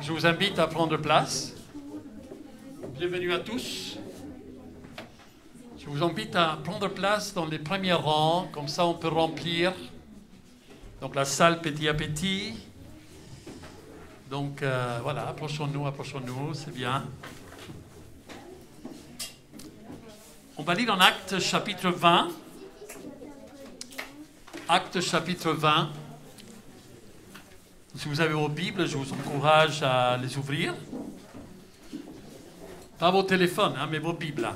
Je vous invite à prendre place. Bienvenue à tous. Je vous invite à prendre place dans les premiers rangs, comme ça on peut remplir donc la salle petit à petit. Donc voilà, approchons-nous, c'est bien. On va lire en Actes chapitre 20. Actes chapitre 20. Si vous avez vos Bibles, je vous encourage à les ouvrir. Pas vos téléphones, hein, mais vos Bibles.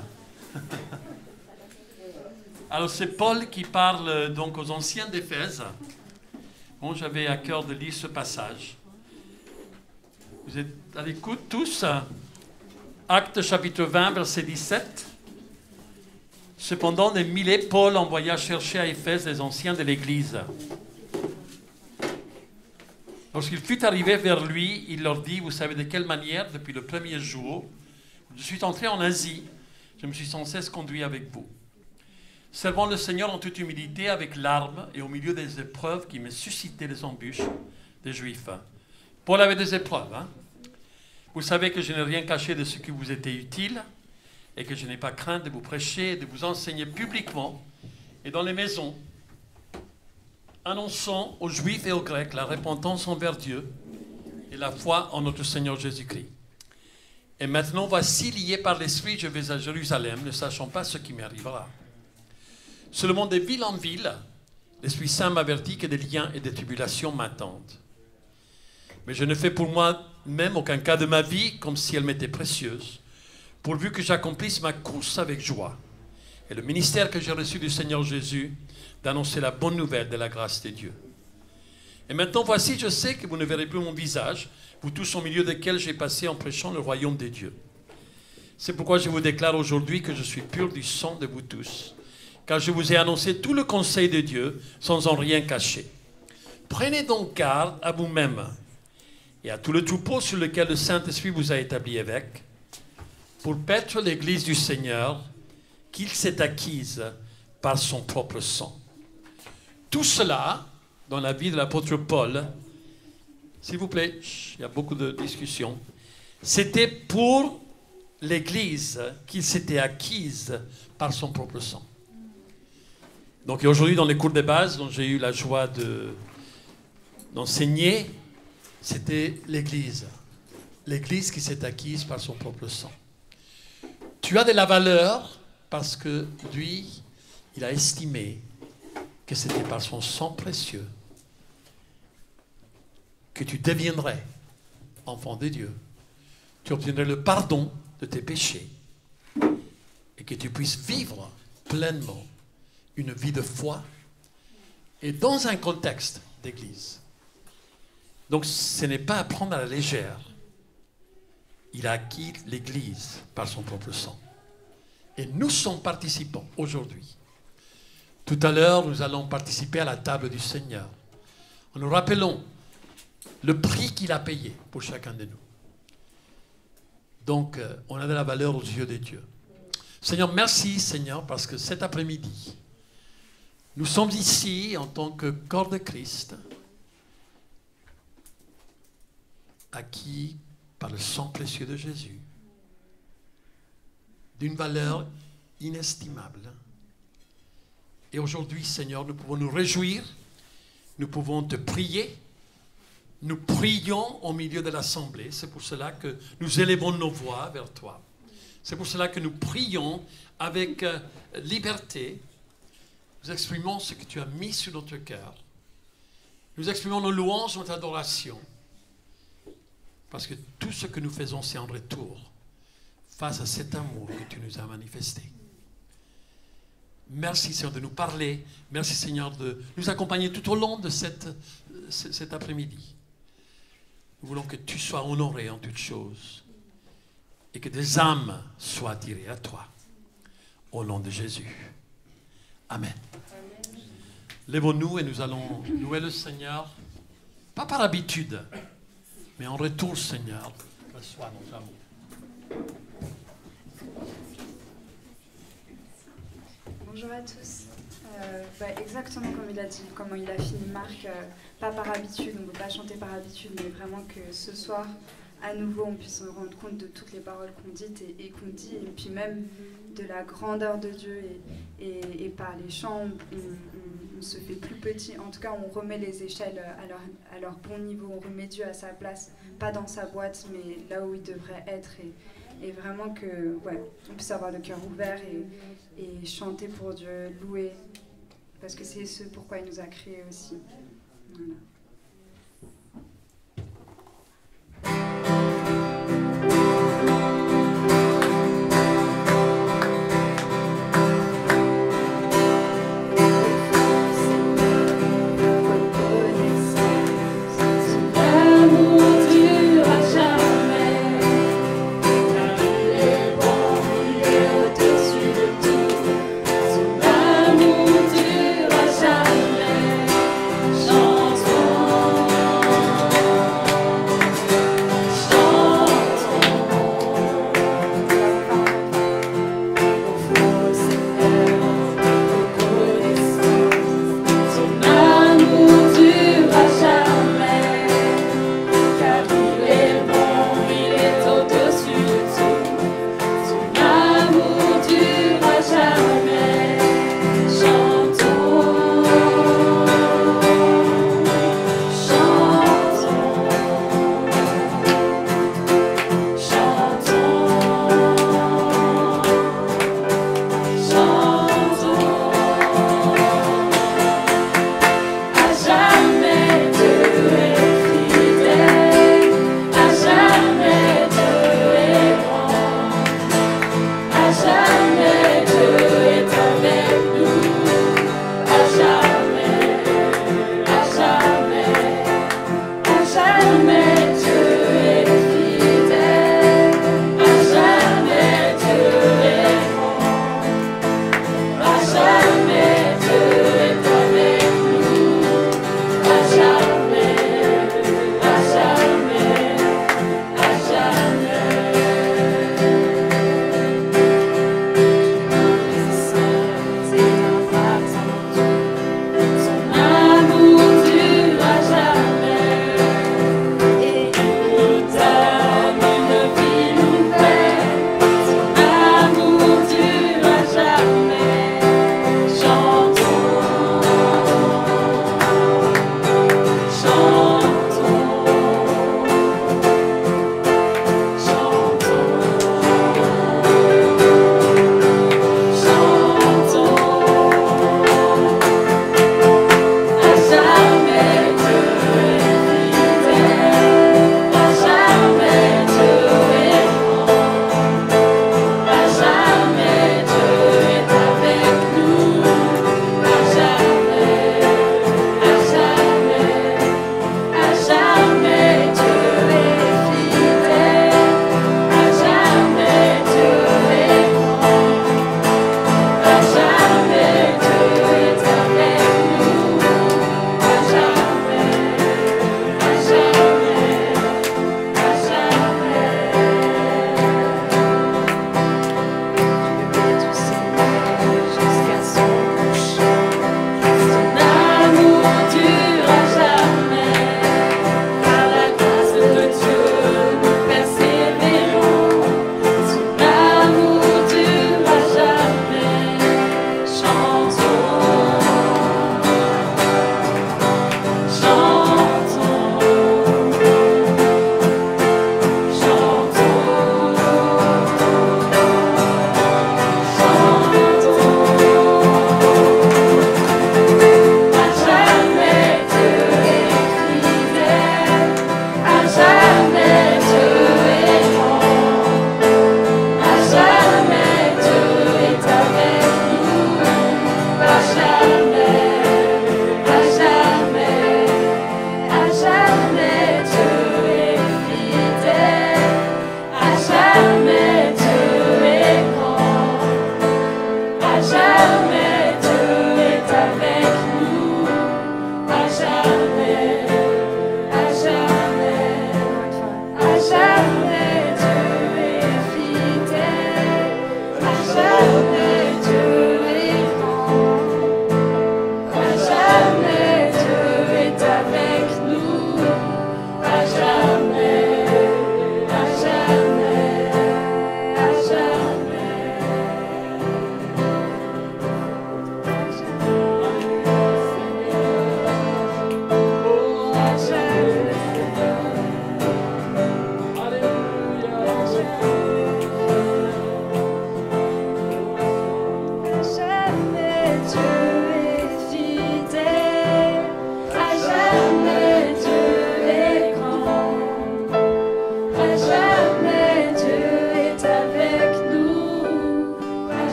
Alors c'est Paul qui parle donc aux anciens d'Éphèse. Bon, j'avais à cœur de lire ce passage. Vous êtes à l'écoute tous? Actes chapitre 20, verset 17. Cependant, des milliers, Paul envoya chercher à Éphèse les anciens de l'Église. Lorsqu'il fut arrivé vers lui, il leur dit, vous savez de quelle manière, depuis le premier jour, je suis entré en Asie, je me suis sans cesse conduit avec vous, servant le Seigneur en toute humilité, avec larmes et au milieu des épreuves qui me suscitaient les embûches des Juifs. Paul avait des épreuves. Hein? Vous savez que je n'ai rien caché de ce qui vous était utile et que je n'ai pas craint de vous prêcher et de vous enseigner publiquement et dans les maisons, annonçant aux Juifs et aux Grecs la repentance envers Dieu et la foi en notre Seigneur Jésus-Christ. Et maintenant, voici, lié par l'Esprit, je vais à Jérusalem, ne sachant pas ce qui m'arrivera. Seulement de ville en ville, l'Esprit Saint m'avertit que des liens et des tribulations m'attendent. Mais je ne fais pour moi-même aucun cas de ma vie comme si elle m'était précieuse, pourvu que j'accomplisse ma course avec joie. Et le ministère que j'ai reçu du Seigneur Jésus, d'annoncer la bonne nouvelle de la grâce de Dieu. Et maintenant, voici, je sais que vous ne verrez plus mon visage, vous tous au milieu desquels j'ai passé en prêchant le royaume des dieux. C'est pourquoi je vous déclare aujourd'hui que je suis pur du sang de vous tous, car je vous ai annoncé tout le conseil de Dieu sans en rien cacher. Prenez donc garde à vous-même et à tout le troupeau sur lequel le Saint-Esprit vous a établi évêque, pour paître l'Église du Seigneur qu'il s'est acquise par son propre sang. Tout cela, dans la vie de l'apôtre Paul, s'il vous plaît, il y a beaucoup de discussions, c'était pour l'Église qu'il s'était acquise par son propre sang. Donc aujourd'hui, dans les cours de base dont j'ai eu la joie d'enseigner, c'était l'Église. L'Église qui s'est acquise par son propre sang. Tu as de la valeur parce que lui, il a estimé que c'était par son sang précieux que tu deviendrais enfant de Dieu. Tu obtiendrais le pardon de tes péchés et que tu puisses vivre pleinement une vie de foi et dans un contexte d'église. Donc ce n'est pas à prendre à la légère. Il a acquis l'église par son propre sang. Et nous sommes participants aujourd'hui. Tout à l'heure, nous allons participer à la table du Seigneur. En nous rappelons le prix qu'il a payé pour chacun de nous. Donc, on a de la valeur aux yeux de Dieu. Seigneur, merci Seigneur, parce que cet après-midi, nous sommes ici en tant que corps de Christ, acquis par le sang précieux de Jésus, d'une valeur inestimable. Et aujourd'hui, Seigneur, nous pouvons nous réjouir, nous pouvons te prier, nous prions au milieu de l'assemblée. C'est pour cela que nous élevons nos voix vers toi. C'est pour cela que nous prions avec liberté. Nous exprimons ce que tu as mis sur notre cœur. Nous exprimons nos louanges, notre adoration. Parce que tout ce que nous faisons, c'est en retour face à cet amour que tu nous as manifesté. Merci Seigneur de nous parler. Merci Seigneur de nous accompagner tout au long de cet après-midi. Nous voulons que tu sois honoré en toutes choses et que des âmes soient attirées à toi. Au nom de Jésus. Amen. Lèvons-nous et nous allons louer le Seigneur, pas par habitude, mais en retour, Seigneur, reçois notre amour. Bonjour à tous. Exactement comme il a dit, comment il a fini Marc, pas par habitude, on ne peut pas chanter par habitude, mais vraiment que ce soir, à nouveau on puisse se rendre compte de toutes les paroles qu'on dit et qu'on dit, et puis même de la grandeur de Dieu, et par les chants, on se fait plus petit. En tout cas, on remet les échelles à leur bon niveau, on remet Dieu à sa place, pas dans sa boîte, mais là où il devrait être, et vraiment que, ouais, on puisse avoir le cœur ouvert et chanter pour Dieu, louer, parce que c'est ce pourquoi il nous a créés aussi. Voilà.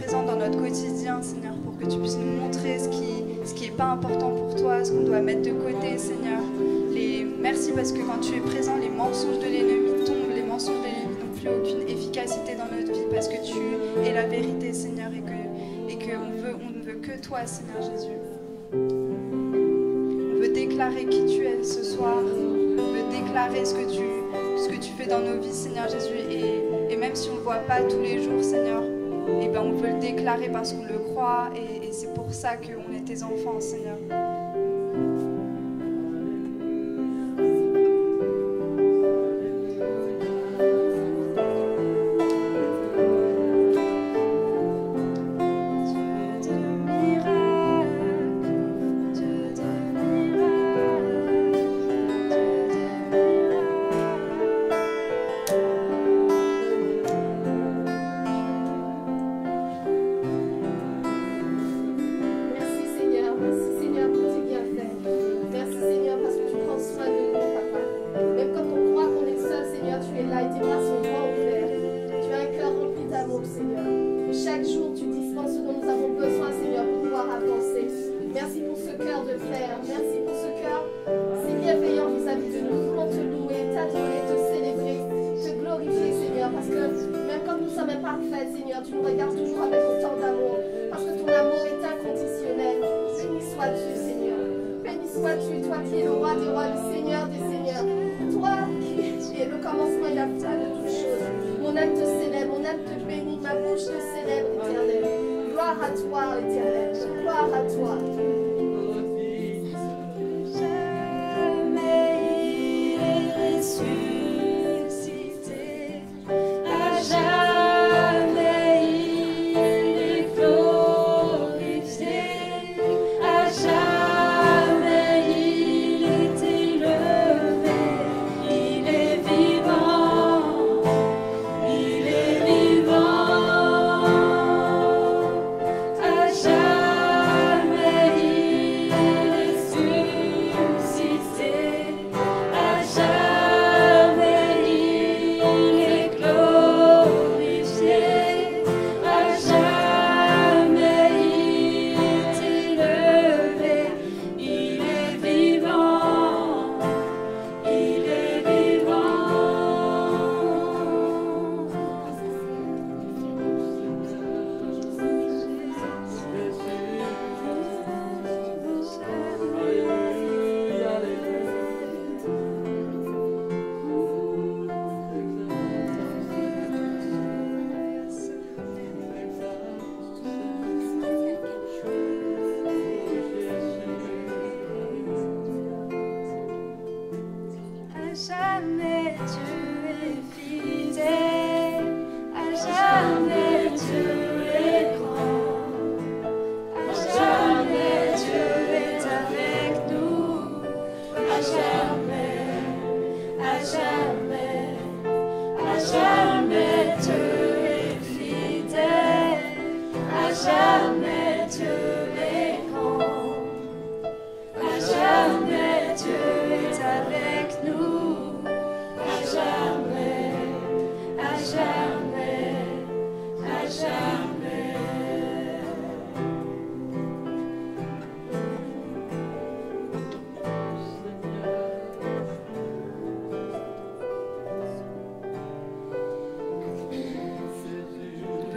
présent dans notre quotidien, Seigneur, pour que tu puisses nous montrer ce qui est pas important pour toi, ce qu'on doit mettre de côté, Seigneur. Merci parce que quand tu es présent, les mensonges de l'ennemi tombent, les mensonges de l'ennemi n'ont plus aucune efficacité dans notre vie parce que tu es la vérité, Seigneur, et qu'on ne veut que toi, Seigneur Jésus. On veut déclarer qui tu es ce soir, on veut déclarer ce que tu fais dans nos vies, Seigneur Jésus, et même si on ne le voit pas tous les jours, Seigneur, eh ben on veut le déclarer parce qu'on le croit, et c'est pour ça qu'on est tes enfants, Seigneur.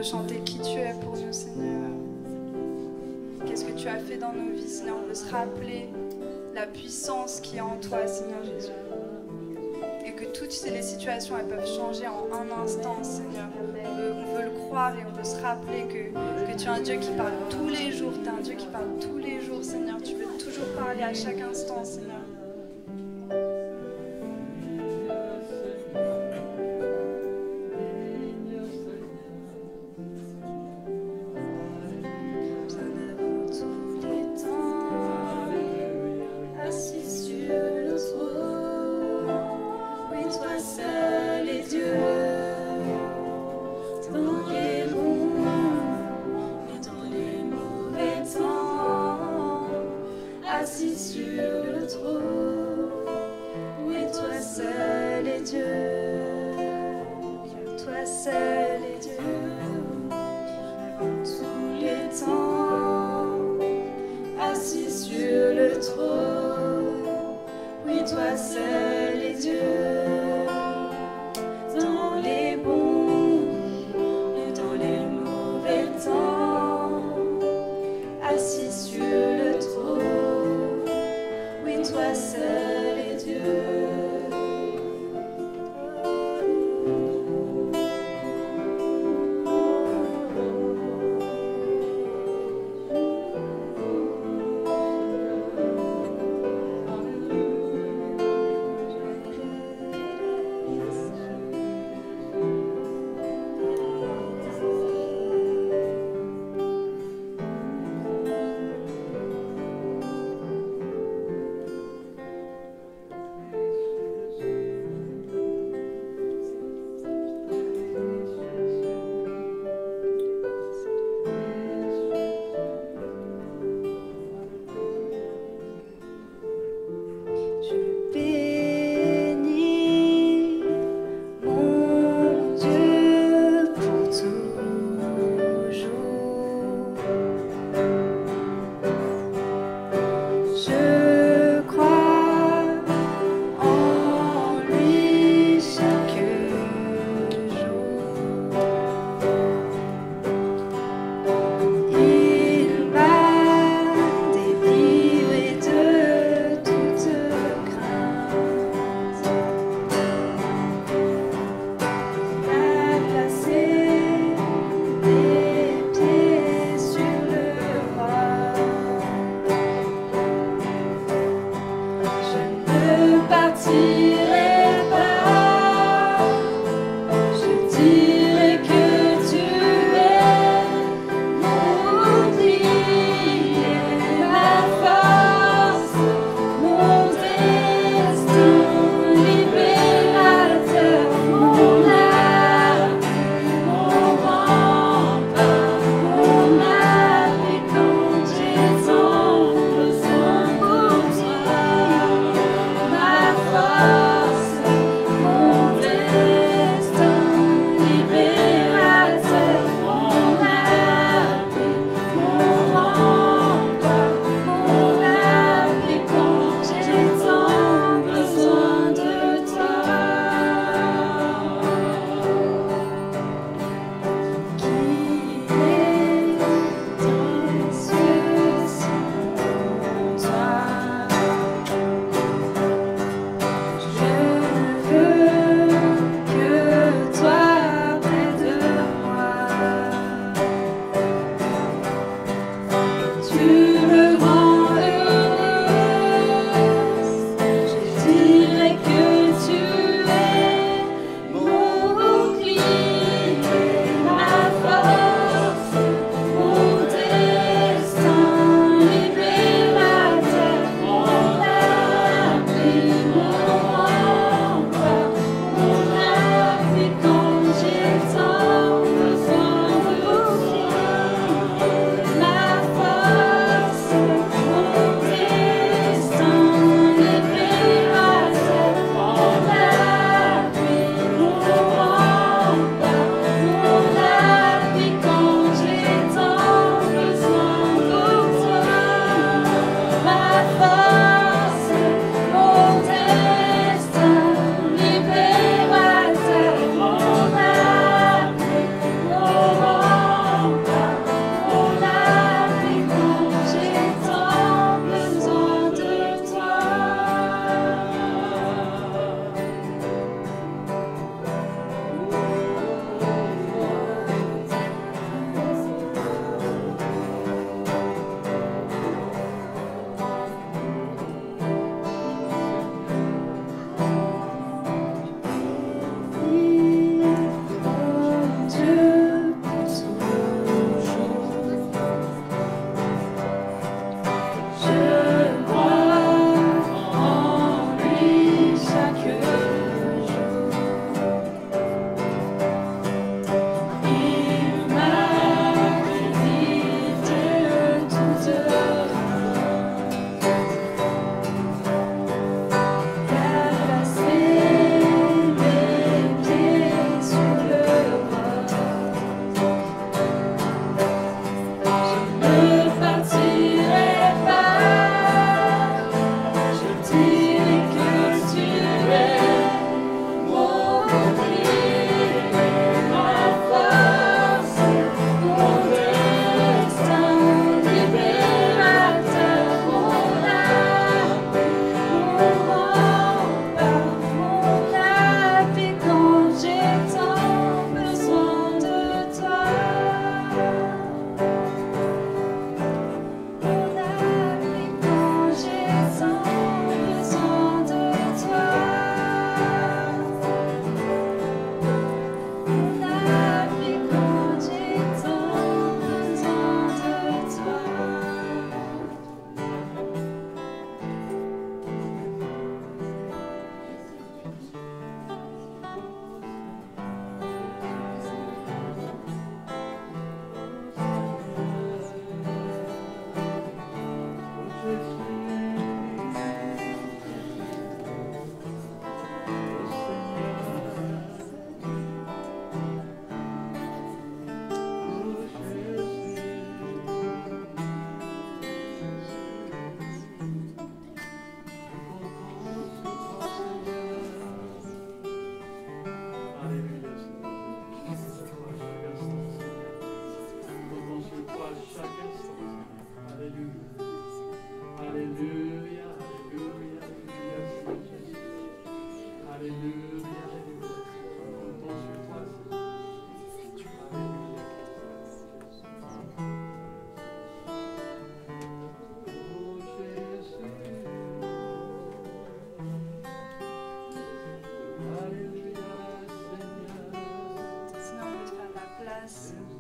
Chanter qui tu es pour nous, Seigneur. Qu'est-ce que tu as fait dans nos vies, Seigneur. On veut se rappeler la puissance qui est en toi, Seigneur Jésus. Et que toutes les situations, elles peuvent changer en un instant, Seigneur. On veut le croire et on veut se rappeler que tu es un Dieu qui parle tous les jours. Tu es un Dieu qui parle tous les jours, Seigneur. Tu veux toujours parler à chaque instant, Seigneur. Assis sur le trône. temps, assis sur le trône. Oui, toi seul est Dieu, dans les bons et dans les mauvais temps, assis sur le trône. Oui, toi seul est Dieu.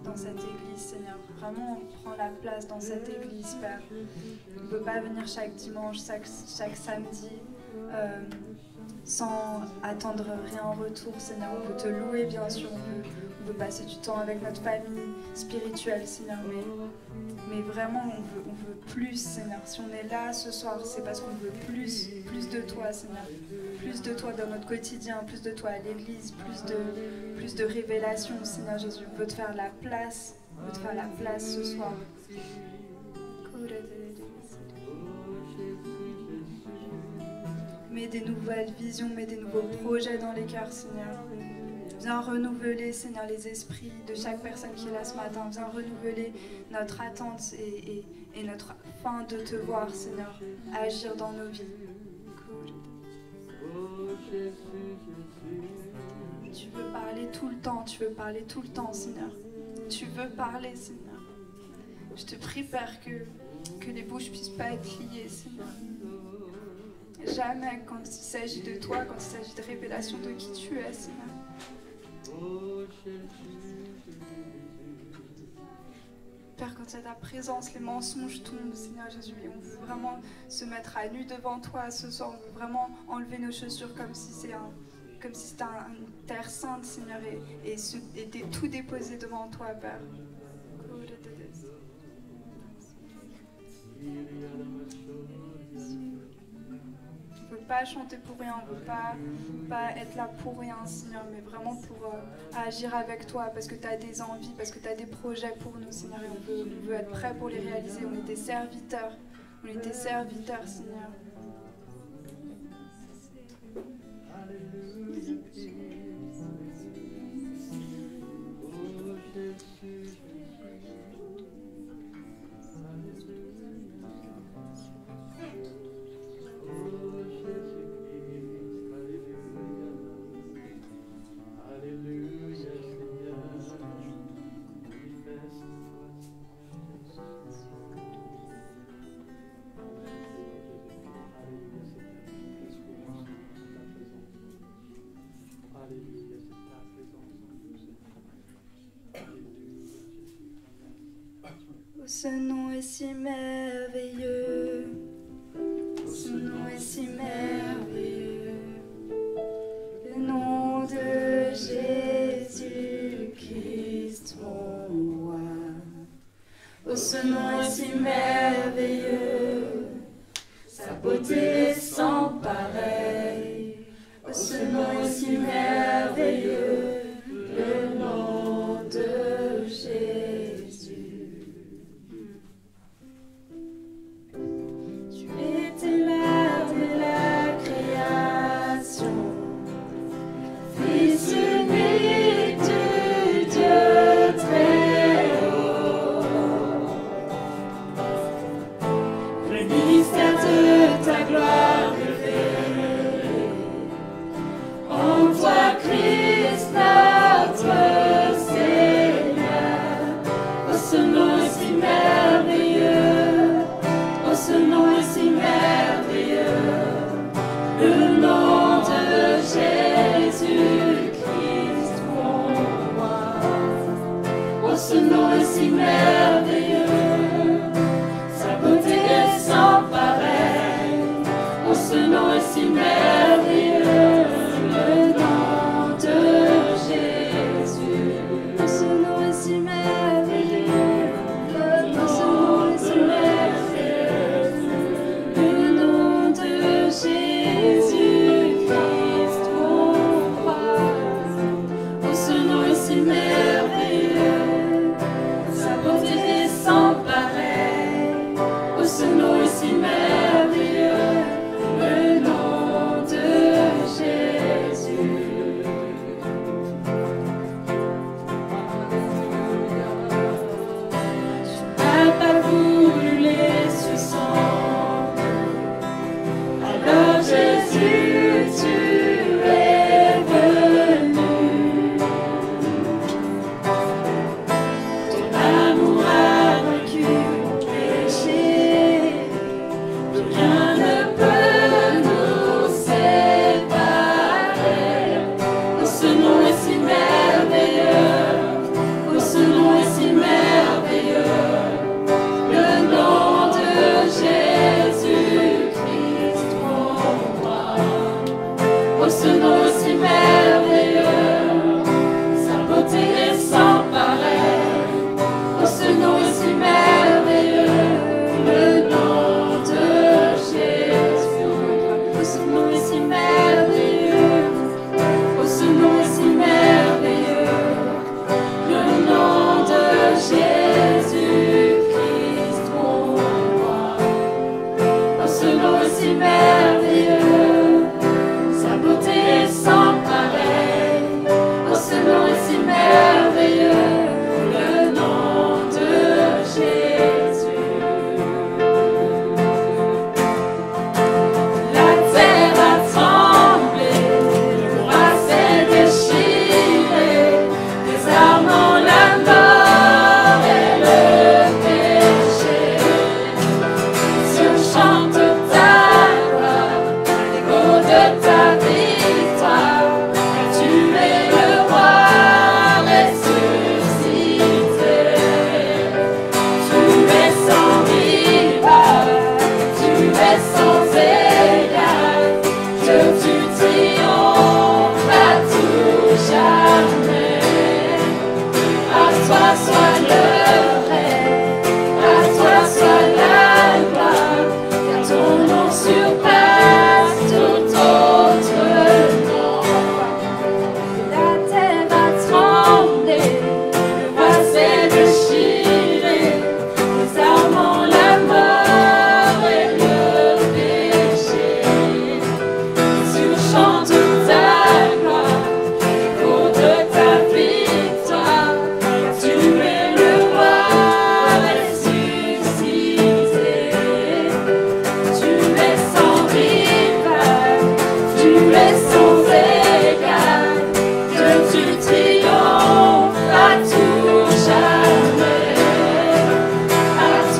Dans cette église, Seigneur, vraiment prends la place dans cette église, Père. On ne peut pas venir chaque dimanche, chaque samedi sans attendre rien en retour, Seigneur. On peut te louer, bien sûr, on peut passer du temps avec notre famille spirituelle, Seigneur, mais vraiment on veut plus, Seigneur. Si on est là ce soir, c'est parce qu'on veut plus de toi, Seigneur. Plus de toi dans notre quotidien, plus de toi à l'église, plus de révélation, Seigneur Jésus. On veut te faire la place, ce soir. Mets des nouvelles visions, mets des nouveaux projets dans les cœurs, Seigneur. Viens renouveler, Seigneur, les esprits de chaque personne qui est là ce matin. Viens renouveler notre attente et notre faim de te voir, Seigneur, agir dans nos vies. Tu veux parler tout le temps, Seigneur. Tu veux parler, Seigneur. Je te prie, Père, que les bouches ne puissent pas être liées, Seigneur. Jamais, quand il s'agit de toi, quand il s'agit de révélation de qui tu es, Seigneur. Père, quand il y a ta présence, les mensonges tombent, Seigneur Jésus, et on veut vraiment se mettre à nu devant toi ce soir. On veut vraiment enlever nos chaussures comme si c'était une terre sainte, Seigneur, et tout déposer devant toi, Père. On ne veut pas chanter pour rien, on ne veut pas être là pour rien, Seigneur, mais vraiment pour agir avec toi, parce que tu as des envies, parce que tu as des projets pour nous, Seigneur, et on veut être prêts pour les réaliser. On est tes serviteurs, Seigneur. Ce nom est si merveilleux, ce nom est si merveilleux, le nom de Jésus-Christ mon roi. Oh, ce nom est si merveilleux, sa beauté est sans pareil. Oh, ce nom est si merveilleux, le nom de Jésus. En toi, Christ.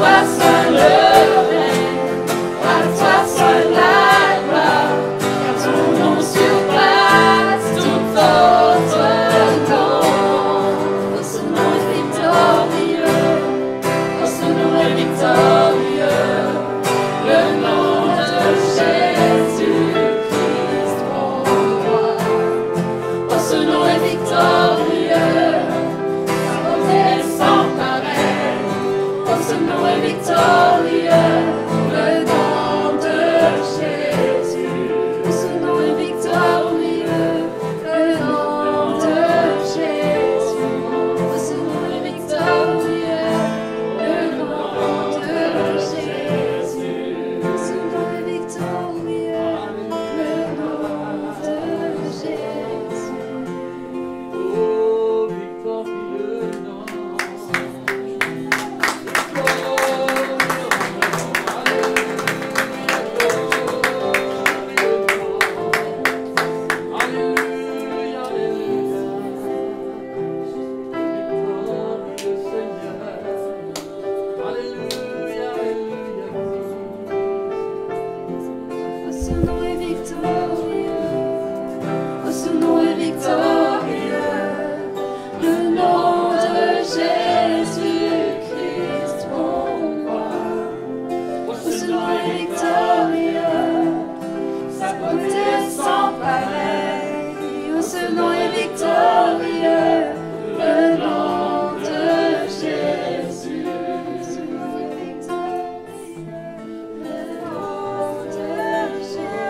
toi seul le règne, à toi seul la gloire, car ton nom surpasse tout autre nom. Oh, ce nom est victorieux, oh, ce nom est victorieux, le nom de Jésus-Christ, mon roi. Oh, ce nom est victorieux, sa beauté est sans pareil. Oh, ce nom est victorieux, le nom de Jésus. Oh, ce nom est victorieux, le nom de Jésus. Oh, ce nom est victorieux, le nom de Jésus. Oh, ce nom est victorieux, le nom de Jésus. Oh, victorieux nom. Alléluia, alléluia. Victorieux Seigneur. Alléluia, alléluia. Oh, ce nom est victorieux, oh, ce nom est victorieux, le nom de Jésus-Christ, mon roi. Oh, ce nom est victorieux, sa beauté est sans pareil. Oh, ce nom est victorieux, le nom de Jésus. Ce nom est victorieux, le nom de Jésus.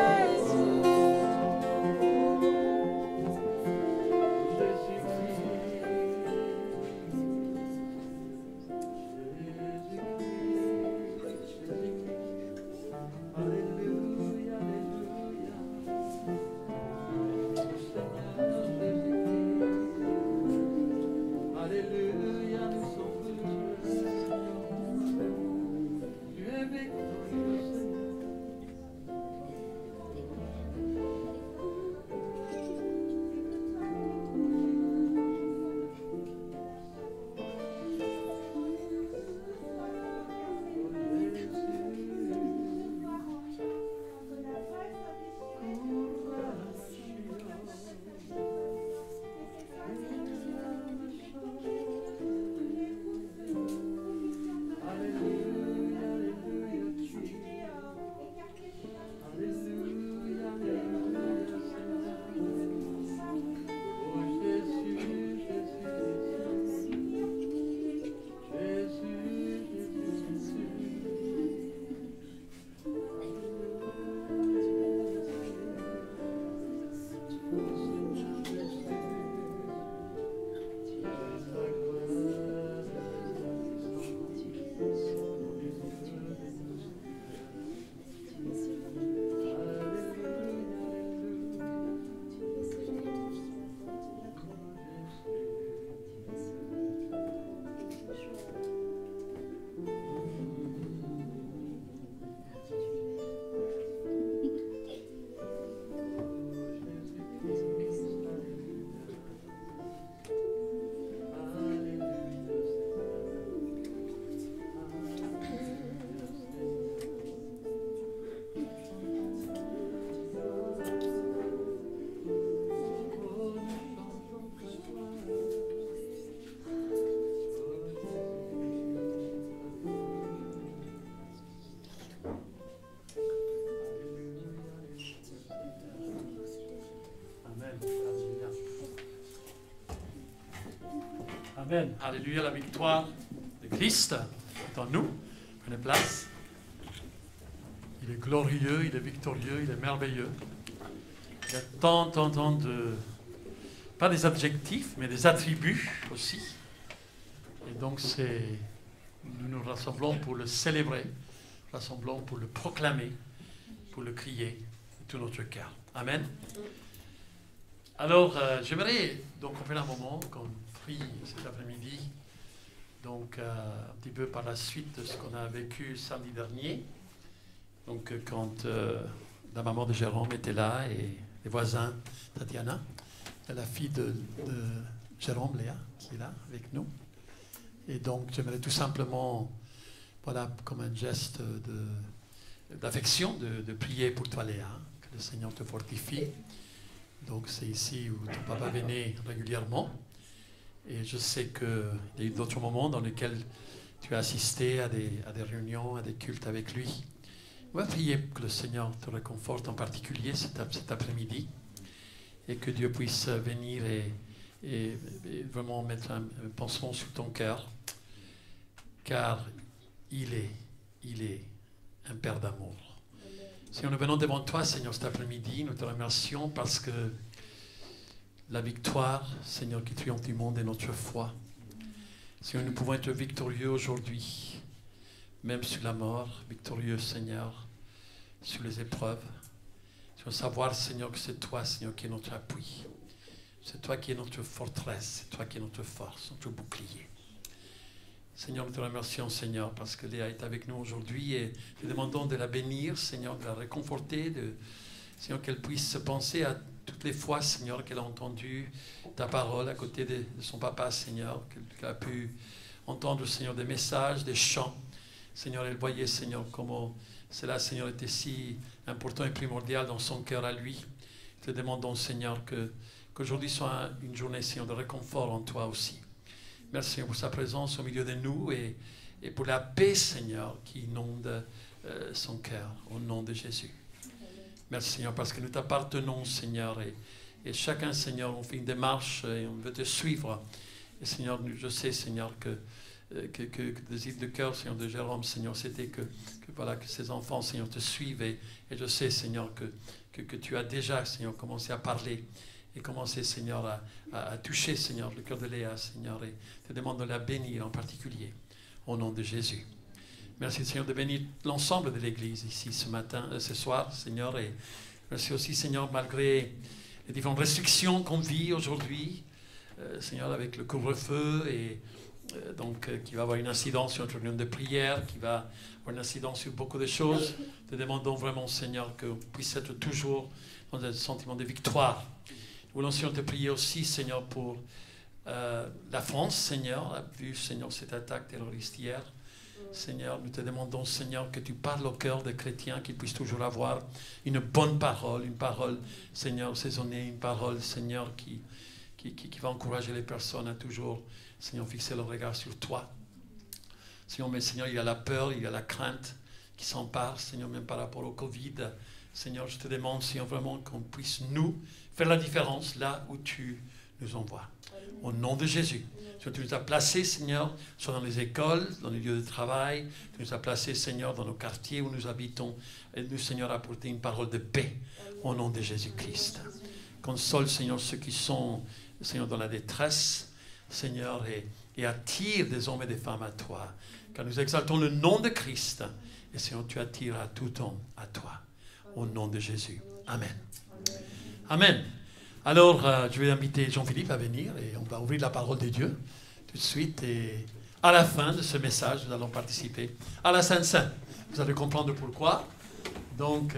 Alléluia, alléluia. Alléluia, nous sommes heureux. Tu es victorieux, Seigneur. Alléluia, alléluia, alléluia, alléluia, Seigneur. Oh Jésus, Jésus, Jésus, Jésus, Amen. Alléluia. Amen. Alléluia, la victoire de Christ est en nous. Prenez place. Il est glorieux, il est victorieux, il est merveilleux. Il y a tant de... Pas des adjectifs, mais des attributs aussi. Et donc, nous nous rassemblons pour le célébrer, rassemblons pour le proclamer, pour le crier de tout notre cœur. Amen. Alors, j'aimerais donc qu'on prenne un moment, qu'on prie cet après-midi, donc un petit peu par la suite de ce qu'on a vécu samedi dernier. Donc, quand la maman de Jérôme était là et les voisins, Tatiana, la fille de Jérôme, Léa, qui est là avec nous. Et donc, j'aimerais tout simplement voilà, comme un geste d'affection, de prier pour toi, Léa, que le Seigneur te fortifie. Donc c'est ici où ton papa venait régulièrement. Et je sais qu'il y a eu d'autres moments dans lesquels tu as assisté à des réunions, à des cultes avec lui. On va prier que le Seigneur te réconforte en particulier cet après-midi et que Dieu puisse venir et vraiment mettre un pansement sur ton cœur, car il est un Père d'amour. Seigneur, nous venons devant toi, Seigneur, cet après-midi. Nous te remercions parce que la victoire, Seigneur, qui triomphe du monde est notre foi. Seigneur, nous pouvons être victorieux aujourd'hui, même sur la mort, victorieux, Seigneur, sur les épreuves. Seigneur, savoir, Seigneur, que c'est toi, Seigneur, qui est notre appui. C'est toi qui es notre forteresse, c'est toi qui es notre force, notre bouclier. Seigneur, nous te remercions, Seigneur, parce que Léa est avec nous aujourd'hui et te demandons de la bénir, Seigneur, de la réconforter, Seigneur, qu'elle puisse penser à toutes les fois, Seigneur, qu'elle a entendu ta parole à côté de son papa, Seigneur, qu'elle a pu entendre, Seigneur, des messages, des chants. Seigneur, elle voyait, Seigneur, comment cela, Seigneur, était si important et primordial dans son cœur à lui. Te demandons, Seigneur, qu'aujourd'hui soit une journée, Seigneur, de réconfort en toi aussi. Merci, Seigneur, pour sa présence au milieu de nous et pour la paix, Seigneur, qui inonde son cœur, au nom de Jésus. Merci, Seigneur, parce que nous t'appartenons, Seigneur, et chacun, Seigneur, on fait une démarche et on veut te suivre. Et Seigneur, je sais, Seigneur, que le désir de cœur, Seigneur, de Jérôme, Seigneur, c'était que ses enfants, Seigneur, te suivent. Et je sais, Seigneur, que tu as déjà, Seigneur, commencé à parler et commencé, Seigneur, à toucher, Seigneur, le cœur de Léa, Seigneur, et te demande de la bénir en particulier, au nom de Jésus. Merci, Seigneur, de bénir l'ensemble de l'Église ici ce soir, Seigneur, et merci aussi, Seigneur, malgré les différentes restrictions qu'on vit aujourd'hui, Seigneur, avec le couvre-feu et donc qui va avoir une incidence sur notre réunion de prière, qui va avoir une incidence sur beaucoup de choses. Te demandons vraiment, Seigneur, qu'on puisse être toujours dans un sentiment de victoire. Nous voulons, Seigneur, te prier aussi, Seigneur, pour la France, Seigneur. On a vu, Seigneur, cette attaque terroriste hier. Seigneur, nous te demandons, Seigneur, que tu parles au cœur des chrétiens, qu'ils puissent toujours avoir une bonne parole, une parole, Seigneur, saisonnée, une parole, Seigneur, qui va encourager les personnes à toujours, Seigneur, fixer leur regard sur toi. Seigneur, mais Seigneur, il y a la peur, il y a la crainte qui s'empare, Seigneur, même par rapport au Covid. Seigneur, je te demande, Seigneur, vraiment qu'on puisse, nous, faire la différence là où tu nous envoies. Au nom de Jésus. Seigneur, tu nous as placés, Seigneur, soit dans les écoles, dans les lieux de travail. Tu nous as placés, Seigneur, dans nos quartiers où nous habitons. Aide-nous, Seigneur, à apporter une parole de paix au nom de Jésus-Christ. Console, Seigneur, ceux qui sont, Seigneur, dans la détresse, Seigneur, et attire des hommes et des femmes à toi. Car nous exaltons le nom de Christ. Et Seigneur, tu attires à tout homme à toi. Au nom de Jésus. Amen. Amen. Alors, je vais inviter Jean-Philippe à venir et on va ouvrir la parole de Dieu tout de suite. Et à la fin de ce message, nous allons participer à la Sainte-Sainte. Vous allez comprendre pourquoi. Donc,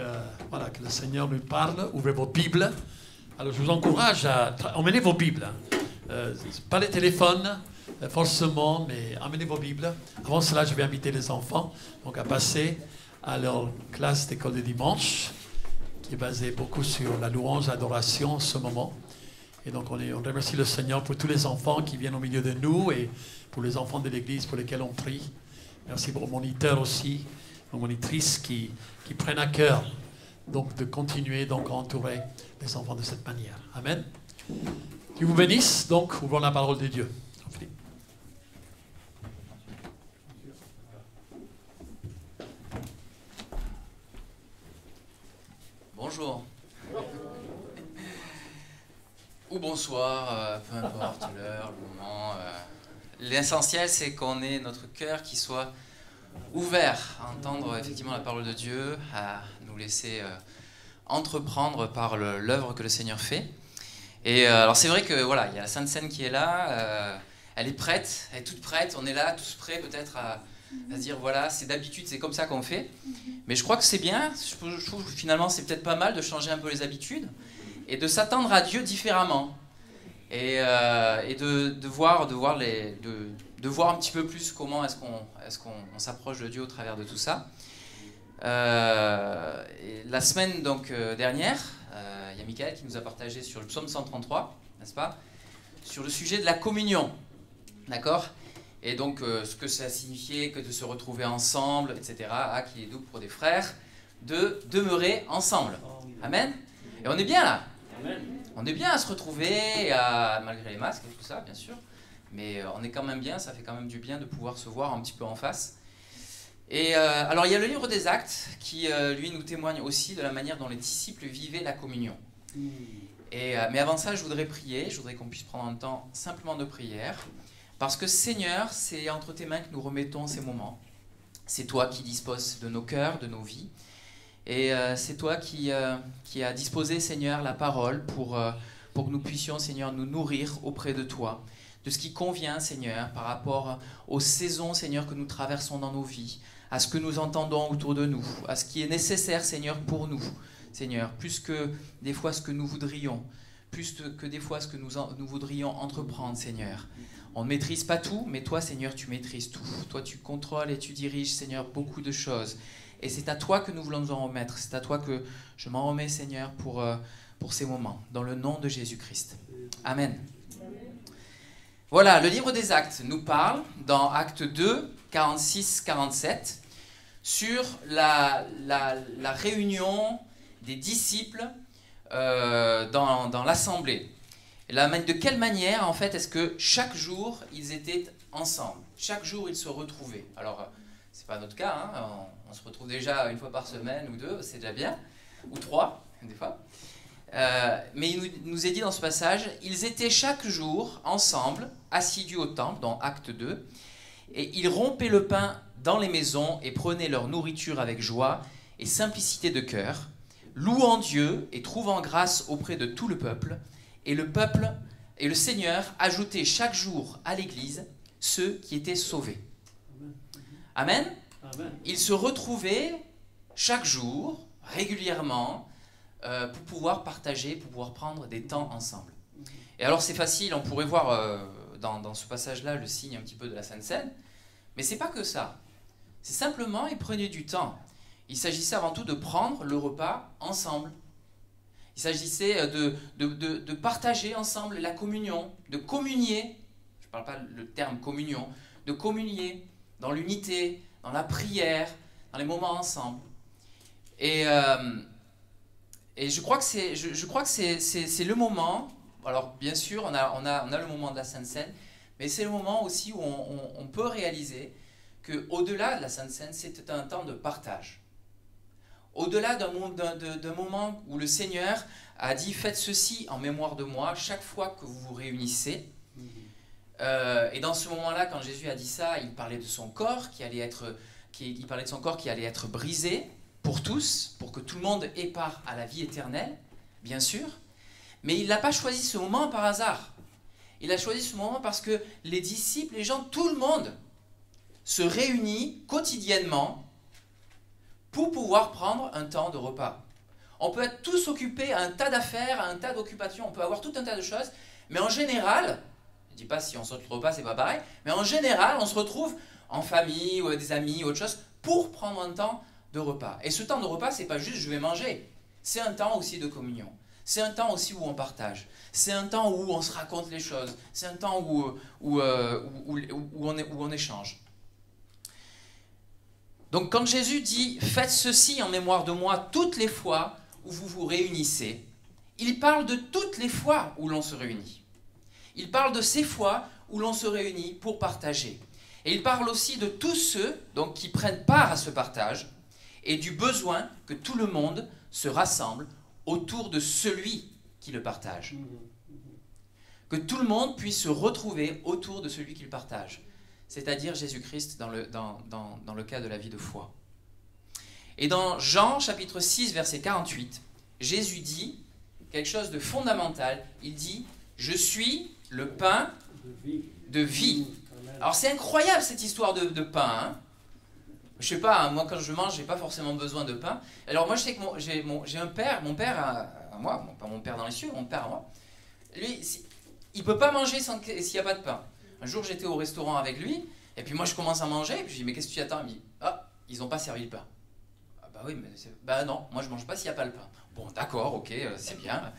voilà, que le Seigneur nous parle. Ouvrez vos Bibles. Alors, je vous encourage à emmener vos Bibles. Pas les téléphones, forcément, mais emmenez vos Bibles. Avant cela, je vais inviter les enfants donc, à passer à leur classe d'école de dimanche, qui est basée beaucoup sur la louange, l'adoration en ce moment. Et donc, on remercie le Seigneur pour tous les enfants qui viennent au milieu de nous et pour les enfants de l'Église pour lesquels on prie. Merci pour les moniteurs aussi, les monitrices qui prennent à cœur donc, de continuer donc, à entourer les enfants de cette manière. Amen. Dieu vous bénisse. Donc, ouvrons la parole de Dieu. Bonjour. Ou bonsoir, peu importe l'heure, le moment. L'essentiel, c'est qu'on ait notre cœur qui soit ouvert à entendre effectivement la parole de Dieu, à nous laisser entreprendre par l'œuvre que le Seigneur fait. Et alors c'est vrai que voilà, il y a la Sainte Seine qui est là, elle est prête, elle est toute prête, on est là tous prêts peut-être à se dire voilà, c'est d'habitude, c'est comme ça qu'on fait. Mais je crois que c'est bien, je trouve finalement c'est peut-être pas mal de changer un peu les habitudes et de s'attendre à Dieu différemment. et de voir un petit peu plus comment est-ce qu'on s'approche de Dieu au travers de tout ça. Et la semaine dernière, il y a Michael qui nous a partagé sur le psaume 133, n'est-ce pas, sur le sujet de la communion, d'accord? Et donc ce que ça signifiait que de se retrouver ensemble, etc., qu'il est doux pour des frères, de demeurer ensemble. Amen. Et on est bien là. Amen. On est bien à se retrouver, malgré les masques et tout ça, bien sûr. Mais on est quand même bien, ça fait quand même du bien de pouvoir se voir un petit peu en face. Et alors il y a le livre des Actes qui, lui, nous témoigne aussi de la manière dont les disciples vivaient la communion. Mais avant ça, je voudrais prier, je voudrais qu'on puisse prendre un temps simplement de prière. Parce que Seigneur, c'est entre tes mains que nous remettons ces moments. C'est toi qui disposes de nos cœurs, de nos vies. Et c'est toi qui as disposé, Seigneur, la parole pour que nous puissions, Seigneur, nous nourrir auprès de toi. De ce qui convient, Seigneur, par rapport aux saisons, Seigneur, que nous traversons dans nos vies, à ce que nous entendons autour de nous, à ce qui est nécessaire, Seigneur, pour nous, Seigneur, plus que des fois ce que nous voudrions, plus que des fois ce que nous voudrions entreprendre, Seigneur. On ne maîtrise pas tout, mais toi, Seigneur, tu maîtrises tout. Toi, tu contrôles et tu diriges, Seigneur, beaucoup de choses. Et c'est à toi que nous voulons nous en remettre. C'est à toi que je m'en remets, Seigneur, pour ces moments, dans le nom de Jésus-Christ. Amen. Voilà, le livre des Actes nous parle, dans Acte 2, 46-47, sur la réunion des disciples dans l'assemblée. De quelle manière, en fait, est-ce que chaque jour, ils étaient ensemble? Chaque jour, ils se retrouvaient. Alors, c'est pas notre cas, hein, on se retrouve déjà une fois par semaine ou deux, c'est déjà bien, ou trois, des fois. Mais il nous est dit dans ce passage, ils étaient chaque jour ensemble, assidus au temple, dans Acte 2, et ils rompaient le pain dans les maisons et prenaient leur nourriture avec joie et simplicité de cœur, louant Dieu et trouvant grâce auprès de tout le peuple. Et le Seigneur ajoutait chaque jour à l'Église ceux qui étaient sauvés. Amen. Amen. Ils se retrouvaient chaque jour, régulièrement, pour pouvoir partager, pour pouvoir prendre des temps ensemble. Et alors c'est facile, on pourrait voir dans ce passage-là le signe un petit peu de la Sainte Seine, mais c'est pas que ça. C'est simplement, ils prenaient du temps. Il s'agissait avant tout de prendre le repas ensemble. Il s'agissait de partager ensemble la communion, de communier, je ne parle pas le terme communion, de communier dans l'unité, dans la prière, dans les moments ensemble. Et je crois que c'est le moment, alors bien sûr on a le moment de la Sainte Seine, mais c'est le moment aussi où on peut réaliser qu'au-delà de la Sainte Seine, c'est un temps de partage. Au-delà d'un moment où le Seigneur a dit « Faites ceci en mémoire de moi chaque fois que vous vous réunissez ». Et dans ce moment-là, quand Jésus a dit ça, il parlait de son corps qui allait être brisé pour tous, pour que tout le monde ait part à la vie éternelle, bien sûr. Mais il n'a pas choisi ce moment par hasard. Il a choisi ce moment parce que les disciples, les gens, tout le monde se réunit quotidiennement pour pouvoir prendre un temps de repas. On peut être tous occupés à un tas d'affaires, à un tas d'occupations, on peut avoir tout un tas de choses, mais en général, je ne dis pas si on saute le repas, c'est pas pareil, mais en général, on se retrouve en famille ou avec des amis ou autre chose pour prendre un temps de repas. Et ce temps de repas, c'est pas juste je vais manger, c'est un temps aussi de communion. C'est un temps aussi où on partage. C'est un temps où on se raconte les choses. C'est un temps où on échange. Donc quand Jésus dit « Faites ceci en mémoire de moi toutes les fois où vous vous réunissez », il parle de toutes les fois où l'on se réunit. Il parle de ces fois où l'on se réunit pour partager. Et il parle aussi de tous ceux donc, qui prennent part à ce partage et du besoin que tout le monde se rassemble autour de celui qui le partage. Que tout le monde puisse se retrouver autour de celui qui le partage. C'est-à-dire Jésus-Christ dans le cas de la vie de foi. Et dans Jean chapitre 6 verset 48, Jésus dit quelque chose de fondamental. Il dit « Je suis le pain de vie ». Alors c'est incroyable cette histoire de pain. Hein. Je sais pas, moi quand je mange, j'ai pas forcément besoin de pain. Alors moi je sais que j'ai un père, mon père à moi, pas mon père dans les cieux, mon père à moi. Lui, il ne peut pas manger s'il n'y a pas de pain. Un jour, j'étais au restaurant avec lui, et puis moi, je commence à manger, et puis je dis, mais qu'est-ce que tu attends? Il me dit, ah, ils n'ont pas servi le pain. Ah bah oui, mais bah non, moi, je ne mange pas s'il n'y a pas le pain. Bon, d'accord, ok, c'est bien.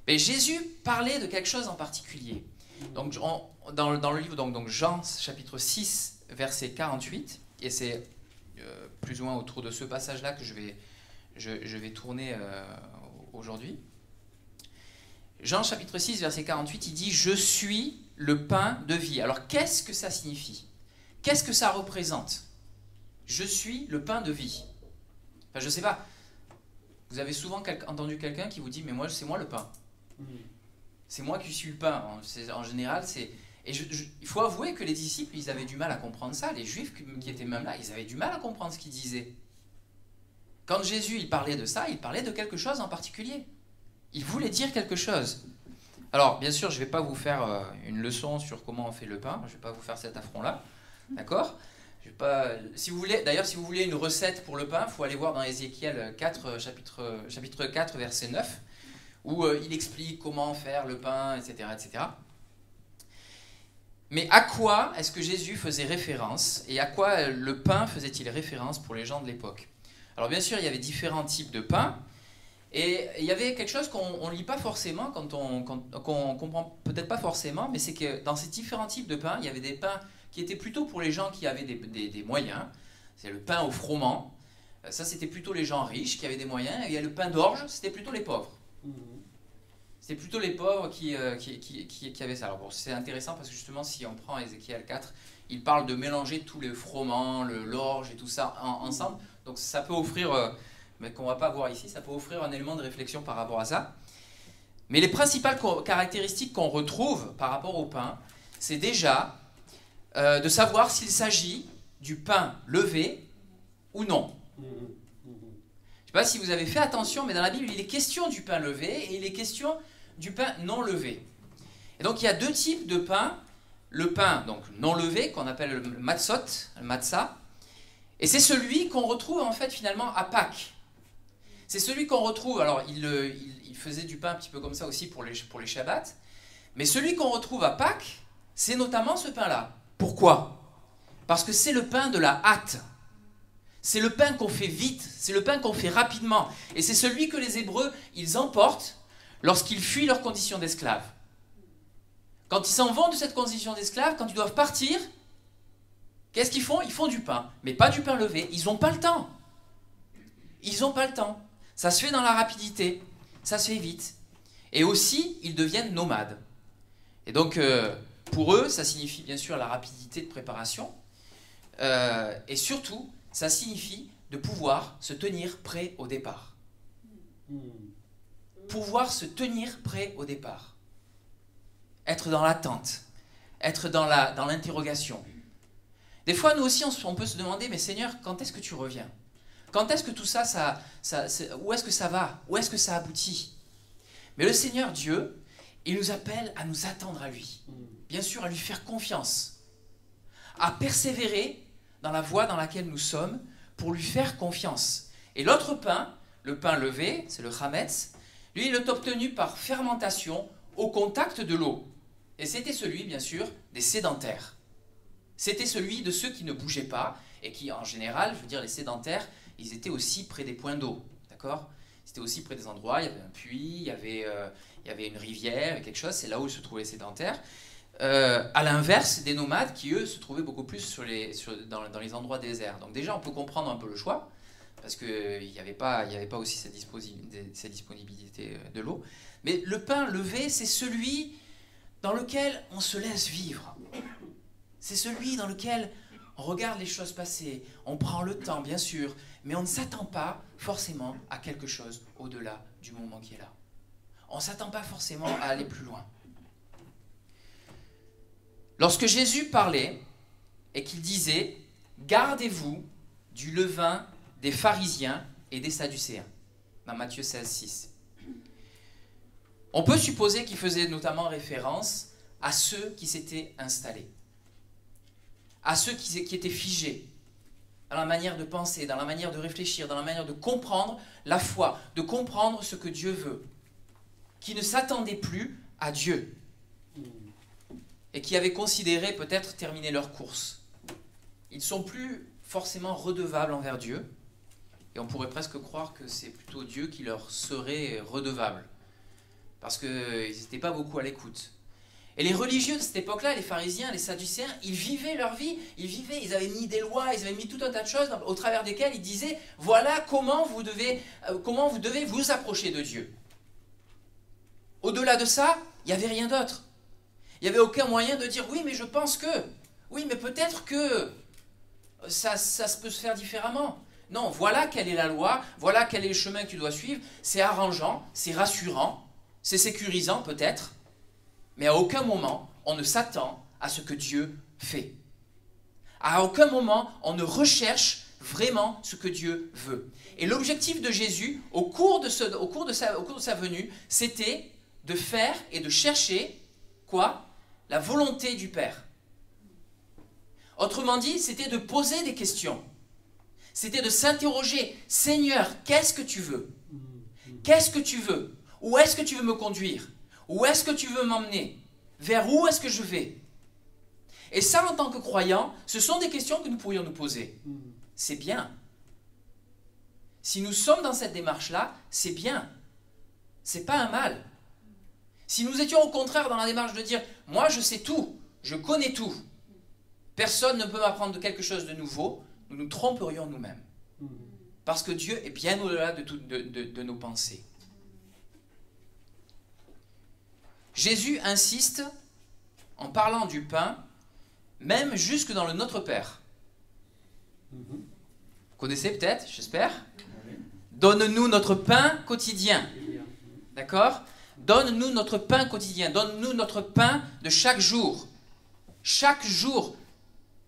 Mais Jésus parlait de quelque chose en particulier. Donc, dans le livre, donc Jean, chapitre 6, verset 48, et c'est plus ou moins autour de ce passage-là que je vais tourner aujourd'hui. Jean chapitre 6, verset 48, il dit « Je suis le pain de vie ». Alors, qu'est-ce que ça signifie? Qu'est-ce que ça représente? Je suis le pain de vie. Enfin, je ne sais pas. Vous avez souvent entendu quelqu'un qui vous dit « Mais moi, c'est moi le pain. C'est moi qui suis le pain. » En général, c'est... Et il faut avouer que les disciples, ils avaient du mal à comprendre ça. Les Juifs qui étaient même là, ils avaient du mal à comprendre ce qu'il disait. Quand Jésus il parlait de ça, il parlait de quelque chose en particulier. Il voulait dire quelque chose. Alors, bien sûr, je ne vais pas vous faire une leçon sur comment on fait le pain. Je ne vais pas vous faire cet affront-là. D'accord? Si vous voulez, d'ailleurs, si vous voulez une recette pour le pain, il faut aller voir dans Ézéchiel 4, chapitre 4, verset 9, où il explique comment faire le pain, etc., etc. Mais à quoi est-ce que Jésus faisait référence et à quoi le pain faisait-il référence pour les gens de l'époque? Alors bien sûr, il y avait différents types de pain et il y avait quelque chose qu'on ne lit pas forcément, qu'on comprend peut-être pas forcément, mais c'est que dans ces différents types de pain, il y avait des pains qui étaient plutôt pour les gens qui avaient des moyens. C'est le pain au froment. Ça, c'était plutôt les gens riches qui avaient des moyens. Et il y a le pain d'orge, c'était plutôt les pauvres. C'était plutôt les pauvres qui avaient ça. Alors bon, c'est intéressant parce que justement, si on prend Ézéchiel 4, il parle de mélanger tous les froment, l'orge et tout ça ensemble. Donc ça peut offrir, mais qu'on ne va pas voir ici, ça peut offrir un élément de réflexion par rapport à ça. Mais les principales caractéristiques qu'on retrouve par rapport au pain, c'est déjà de savoir s'il s'agit du pain levé ou non. Je ne sais pas si vous avez fait attention, mais dans la Bible, il est question du pain levé et il est question du pain non levé. Et donc il y a deux types de pain. Le pain donc non levé, qu'on appelle le matzot, le matzah, et c'est celui qu'on retrouve en fait finalement à Pâques. C'est celui qu'on retrouve, alors il faisait du pain un petit peu comme ça aussi pour les Shabbats, mais celui qu'on retrouve à Pâques, c'est notamment ce pain-là. Pourquoi? Parce que c'est le pain de la hâte. C'est le pain qu'on fait vite, c'est le pain qu'on fait rapidement. Et c'est celui que les Hébreux, ils emportent lorsqu'ils fuient leur condition d'esclave. Quand ils s'en vont de cette condition d'esclave, quand ils doivent partir, qu'est-ce qu'ils font? Ils font du pain, mais pas du pain levé. Ils n'ont pas le temps. Ils n'ont pas le temps. Ça se fait dans la rapidité, ça se fait vite. Et aussi, ils deviennent nomades. Et donc, pour eux, ça signifie bien sûr la rapidité de préparation. Et surtout, ça signifie de pouvoir se tenir prêt au départ. Pouvoir se tenir prêt au départ. Être dans l'attente. Être dans l'interrogation. Des fois, nous aussi, on peut se demander, mais Seigneur, quand est-ce que tu reviens? Quand est-ce que tout ça, où est-ce que ça va? Où est-ce que ça aboutit? Mais le Seigneur Dieu, il nous appelle à nous attendre à lui. Bien sûr, à lui faire confiance. À persévérer dans la voie dans laquelle nous sommes pour lui faire confiance. Et l'autre pain, le pain levé, c'est le chametz, lui, il est obtenu par fermentation au contact de l'eau. Et c'était celui, bien sûr, des sédentaires. C'était celui de ceux qui ne bougeaient pas et qui, en général, je veux dire, les sédentaires, ils étaient aussi près des points d'eau, d'accord? C'était aussi près des endroits, il y avait un puits, il y avait une rivière, quelque chose, c'est là où se trouvaient les sédentaires. À l'inverse des nomades qui, eux, se trouvaient beaucoup plus dans les endroits déserts. Donc déjà, on peut comprendre un peu le choix, parce qu'il n'y avait pas aussi cette disponibilité de l'eau. Mais le pain levé, c'est celui dans lequel on se laisse vivre. C'est celui dans lequel on regarde les choses passer, on prend le temps, bien sûr, mais on ne s'attend pas forcément à quelque chose au-delà du moment qui est là. On ne s'attend pas forcément à aller plus loin. Lorsque Jésus parlait et qu'il disait « Gardez-vous du levain des pharisiens et des sadducéens » dans Matthieu 16, 6. On peut supposer qu'il faisait notamment référence à ceux qui s'étaient installés, à ceux qui étaient figés dans la manière de penser, dans la manière de réfléchir, dans la manière de comprendre la foi, de comprendre ce que Dieu veut, qui ne s'attendaient plus à Dieu. et qui avaient considéré peut-être terminer leur course. Ils ne sont plus forcément redevables envers Dieu, et on pourrait presque croire que c'est plutôt Dieu qui leur serait redevable, parce qu'ils n'étaient pas beaucoup à l'écoute. Et les religieux de cette époque-là, les pharisiens, les sadducéens, ils vivaient leur vie, ils avaient mis des lois, ils avaient mis tout un tas de choses au travers desquelles ils disaient « Voilà comment vous devez vous approcher de Dieu ». Au-delà de ça, il n'y avait rien d'autre. Il n'y avait aucun moyen de dire « Oui, mais je pense que… Oui, mais peut-être que… Ça peut se faire différemment. » Non, voilà quelle est la loi, voilà quel est le chemin que tu dois suivre. C'est arrangeant, c'est rassurant, c'est sécurisant peut-être. Mais à aucun moment, on ne s'attend à ce que Dieu fait. À aucun moment, on ne recherche vraiment ce que Dieu veut. Et l'objectif de Jésus, au cours de sa venue, c'était de faire et de chercher, quoi? La volonté du Père. Autrement dit, c'était de poser des questions. C'était de s'interroger, Seigneur, qu'est-ce que tu veux? Qu'est-ce que tu veux? Où est-ce que tu veux me conduire? Où est-ce que tu veux m'emmener? Vers où est-ce que je vais? Et ça, en tant que croyants, ce sont des questions que nous pourrions nous poser. C'est bien. Si nous sommes dans cette démarche-là, c'est bien. C'est pas un mal. Si nous étions au contraire dans la démarche de dire « Moi, je sais tout, je connais tout. Personne ne peut m'apprendre de quelque chose de nouveau », nous nous tromperions nous-mêmes. Parce que Dieu est bien au-delà de nos pensées. Jésus insiste, en parlant du pain, même jusque dans le Notre Père. Vous connaissez peut-être, j'espère. Donne-nous notre pain quotidien. D'accord? Donne-nous notre pain quotidien. Donne-nous notre pain de chaque jour. Chaque jour.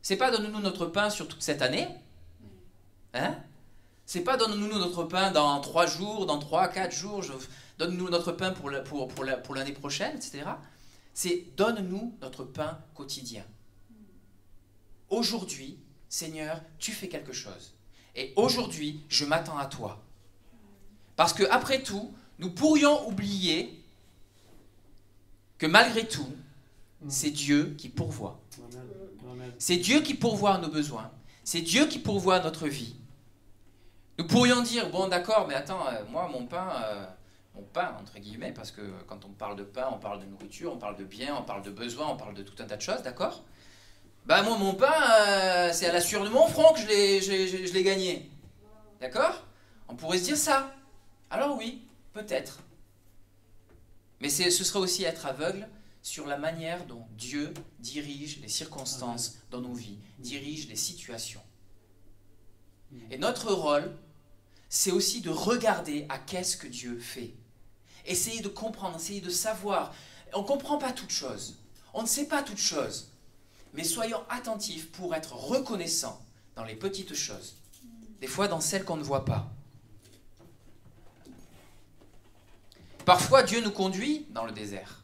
C'est pas donne-nous notre pain sur toute cette année. Hein? C'est pas donne-nous notre pain dans 3 jours, dans 3, 4 jours. Donne-nous notre pain pour l'année prochaine, etc. C'est donne-nous notre pain quotidien. Aujourd'hui, Seigneur, tu fais quelque chose. Et aujourd'hui, je m'attends à toi. Parce qu'après tout, nous pourrions oublier que malgré tout, c'est Dieu qui pourvoit. C'est Dieu qui pourvoit à nos besoins. C'est Dieu qui pourvoit à notre vie. Nous pourrions dire, bon d'accord, mais attends, moi mon pain, entre guillemets, parce que quand on parle de pain, on parle de nourriture, on parle de biens, on parle de besoins, on parle de tout un tas de choses, d'accord? Ben moi mon pain, c'est à la sueur de mon front que je l'ai gagné. D'accord? On pourrait se dire ça. Alors oui, peut-être. Mais ce serait aussi être aveugle sur la manière dont Dieu dirige les circonstances dans nos vies, dirige les situations. Et notre rôle, c'est aussi de regarder à qu'est-ce que Dieu fait. Essayer de comprendre, essayer de savoir. On ne comprend pas toutes choses. On ne sait pas toutes choses. Mais soyons attentifs pour être reconnaissants dans les petites choses. Des fois dans celles qu'on ne voit pas. Parfois, Dieu nous conduit dans le désert.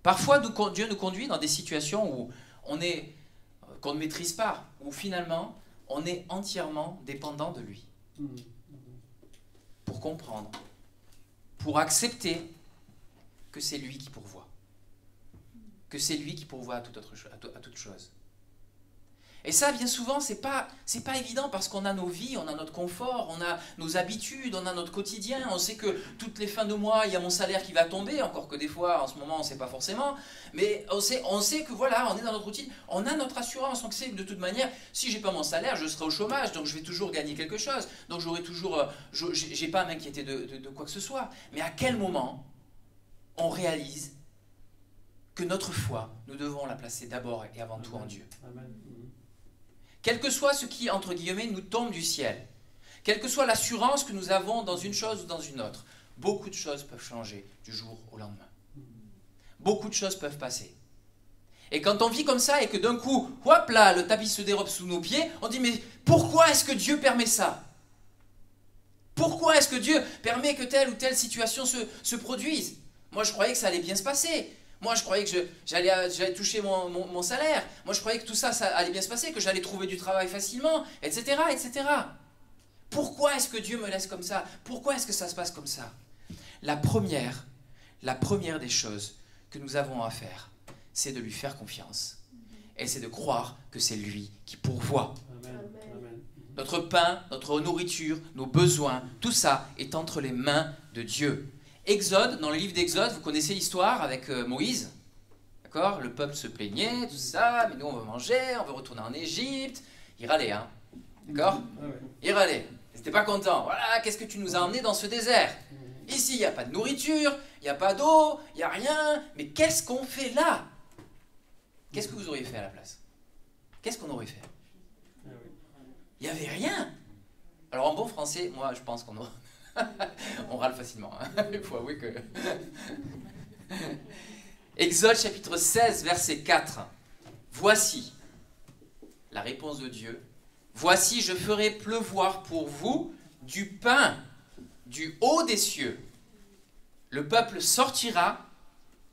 Parfois, Dieu nous conduit dans des situations où qu'on ne maîtrise pas, où finalement, on est entièrement dépendant de lui. Pour comprendre, pour accepter que c'est lui qui pourvoit. Que c'est lui qui pourvoit à toute chose. Et ça, bien souvent, c'est pas évident parce qu'on a nos vies, on a notre confort, on a nos habitudes, on a notre quotidien. On sait que toutes les fins de mois, il y a mon salaire qui va tomber, encore que des fois, en ce moment, on ne sait pas forcément. Mais on sait que voilà, on est dans notre routine, on a notre assurance. On sait que de toute manière, si j'ai pas mon salaire, je serai au chômage, donc je vais toujours gagner quelque chose. Donc j'aurai toujours, j'ai pas à m'inquiéter de quoi que ce soit. Mais à quel moment on réalise que notre foi, nous devons la placer d'abord et avant tout en Dieu. Amen. Quel que soit ce qui, entre guillemets, nous tombe du ciel, quelle que soit l'assurance que nous avons dans une chose ou dans une autre, beaucoup de choses peuvent changer du jour au lendemain. Beaucoup de choses peuvent passer. Et quand on vit comme ça et que d'un coup, hop là, le tapis se dérobe sous nos pieds, on dit mais pourquoi est-ce que Dieu permet ça? Pourquoi est-ce que Dieu permet que telle ou telle situation se produise? Moi je croyais que ça allait bien se passer. Moi, je croyais que j'allais toucher mon salaire. Moi, je croyais que tout ça allait bien se passer, que j'allais trouver du travail facilement, etc., etc. Pourquoi est-ce que Dieu me laisse comme ça? Pourquoi est-ce que ça se passe comme ça? La première des choses que nous avons à faire, c'est de lui faire confiance. Et c'est de croire que c'est lui qui pourvoit. Amen. Amen. Notre pain, notre nourriture, nos besoins, tout ça est entre les mains de Dieu. Exode, dans le livre d'Exode, vous connaissez l'histoire avec Moïse. D'accord? Le peuple se plaignait, tout ça, mais nous on veut manger, on veut retourner en Égypte. Il râlait, hein? D'accord? Ah ouais. Il râlait. Il n'était pas content. Voilà, qu'est-ce que tu nous as emmené dans ce désert? Ici, il n'y a pas de nourriture, il n'y a pas d'eau, il n'y a rien. Mais qu'est-ce qu'on fait là? Qu'est-ce que vous auriez fait à la place? Qu'est-ce qu'on aurait fait? Ah oui. Il n'y avait rien. Alors en bon français, moi je pense qu'on on râle facilement. Hein. Il faut avouer que... Exode chapitre 16, verset 4. Voici la réponse de Dieu. Voici, je ferai pleuvoir pour vous du pain du haut des cieux. Le peuple sortira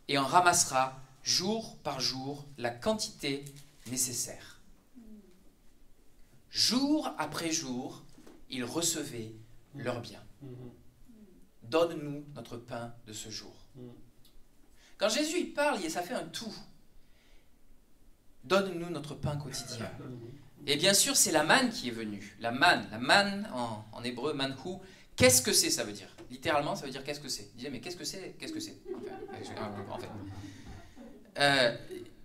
et en ramassera jour par jour la quantité nécessaire. Jour après jour, ils recevaient leur bien. Donne-nous notre pain de ce jour. Quand Jésus il parle, ça fait un tout. Donne-nous notre pain quotidien. Et bien sûr, c'est la manne qui est venue. La manne en hébreu, manhu. Qu'est-ce que c'est, ça veut dire? Littéralement, ça veut dire qu'est-ce que c'est. Il disait, mais qu'est-ce que c'est? Qu'est-ce que c'est? En fait.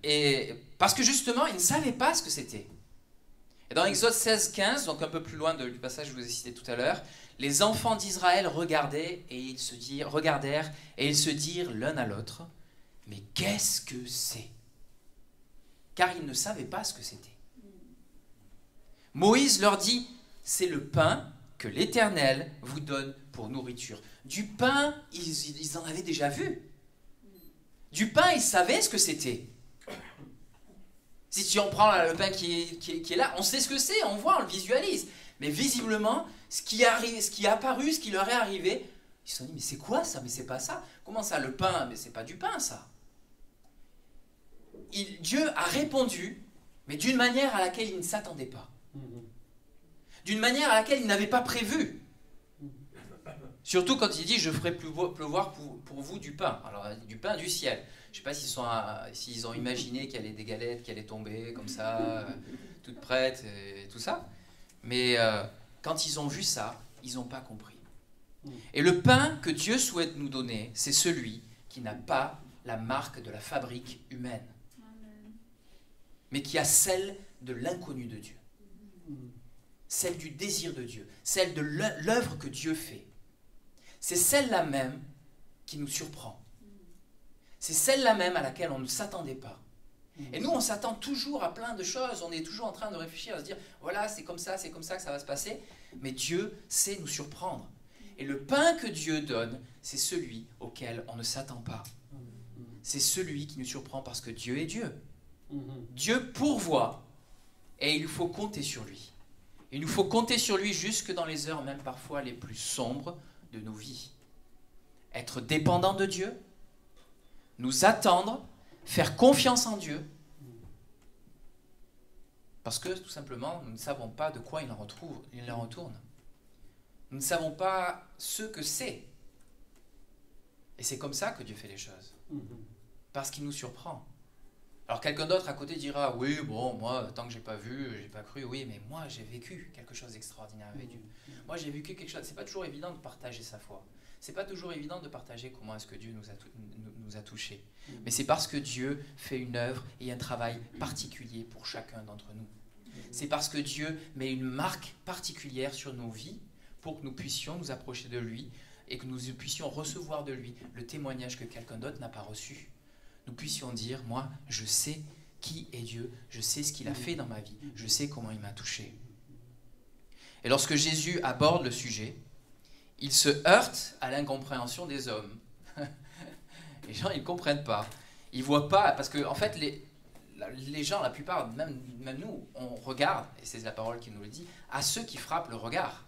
Et parce que justement, ils ne savaient pas ce que c'était. Et dans Exode 16, 15, donc un peu plus loin du passage que je vous ai cité tout à l'heure, les enfants d'Israël regardèrent et ils se dirent l'un à l'autre, mais qu'est-ce que c'est? Car ils ne savaient pas ce que c'était. Moïse leur dit, c'est le pain que l'Éternel vous donne pour nourriture. Du pain, ils en avaient déjà vu. Du pain, ils savaient ce que c'était. Si on prend le pain qui est là, on sait ce que c'est, on voit, on le visualise. Mais visiblement, ce qui est apparu, ce qui leur est arrivé, ils se sont dit, mais c'est quoi ça? Mais c'est pas ça. Comment ça, le pain? Mais c'est pas du pain, ça. Dieu a répondu, mais d'une manière à laquelle il ne s'attendait pas. D'une manière à laquelle il n'avait pas prévu. Surtout quand il dit, je ferai pleuvoir pour vous du pain. Alors, du pain du ciel. Je ne sais pas s'ils ont imaginé qu'il y allait des galettes qui allaient tomber comme ça, toutes prêtes et tout ça. Mais quand ils ont vu ça, ils n'ont pas compris. Et le pain que Dieu souhaite nous donner, c'est celui qui n'a pas la marque de la fabrique humaine, mais qui a celle de l'inconnu de Dieu. Celle du désir de Dieu, celle de l'œuvre que Dieu fait. C'est celle-là même qui nous surprend. C'est celle-là même à laquelle on ne s'attendait pas. Et nous, on s'attend toujours à plein de choses. On est toujours en train de réfléchir, à se dire, voilà, c'est comme ça que ça va se passer. Mais Dieu sait nous surprendre. Et le pain que Dieu donne, c'est celui auquel on ne s'attend pas. C'est celui qui nous surprend parce que Dieu est Dieu. Dieu pourvoit et il faut compter sur lui. Il nous faut compter sur lui jusque dans les heures même parfois les plus sombres de nos vies. Être dépendant de Dieu, nous attendre, faire confiance en Dieu, parce que tout simplement nous ne savons pas de quoi il en retourne. Nous ne savons pas ce que c'est. Et c'est comme ça que Dieu fait les choses. Parce qu'il nous surprend. Alors quelqu'un d'autre à côté dira, oui, bon, moi, tant que j'ai pas vu, j'ai pas cru, oui, mais moi, j'ai vécu quelque chose d'extraordinaire avec Dieu. Moi, j'ai vécu quelque chose, c'est pas toujours évident de partager sa foi. C'est pas toujours évident de partager comment est-ce que Dieu nous a touchés. Mais c'est parce que Dieu fait une œuvre et un travail particulier pour chacun d'entre nous. C'est parce que Dieu met une marque particulière sur nos vies pour que nous puissions nous approcher de lui et que nous puissions recevoir de lui le témoignage que quelqu'un d'autre n'a pas reçu. Nous puissions dire, moi, je sais qui est Dieu, je sais ce qu'il a fait dans ma vie, je sais comment il m'a touché. Et lorsque Jésus aborde le sujet, il se heurte à l'incompréhension des hommes. Les gens, ils ne comprennent pas. Ils ne voient pas, parce que en fait, les gens, la plupart, même nous, on regarde, et c'est la parole qui nous le dit, à ceux qui frappent le regard.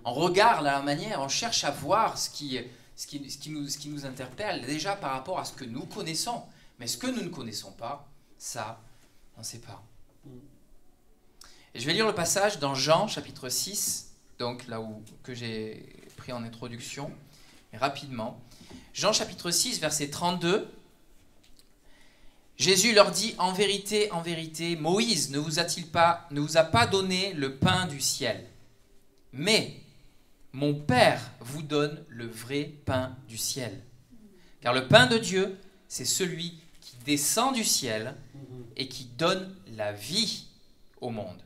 On regarde à la manière, on cherche à voir ce qui nous interpelle déjà par rapport à ce que nous connaissons. Mais ce que nous ne connaissons pas, ça, on ne sait pas. Et je vais lire le passage dans Jean, chapitre 6, donc là que j'ai pris en introduction, mais rapidement. Jean, chapitre 6, verset 32. Jésus leur dit, en vérité, Moïse ne vous a pas donné le pain du ciel. Mais mon Père vous donne le vrai pain du ciel. Car le pain de Dieu, c'est celui qui descend du ciel et qui donne la vie au monde.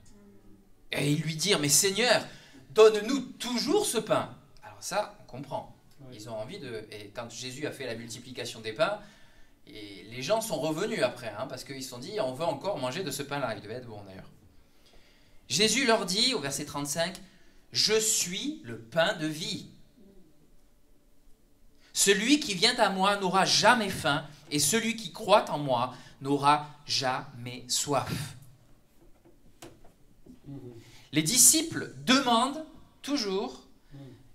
Et ils lui dirent, mais Seigneur, donne-nous toujours ce pain. Alors ça, on comprend. Ils ont envie de... Et quand Jésus a fait la multiplication des pains, et les gens sont revenus après, parce qu'ils se sont dit, on veut encore manger de ce pain-là. Il devait être bon d'ailleurs. Jésus leur dit, au verset 35, « Je suis le pain de vie. Celui qui vient à moi n'aura jamais faim, et celui qui croit en moi n'aura jamais soif. » Les disciples demandent toujours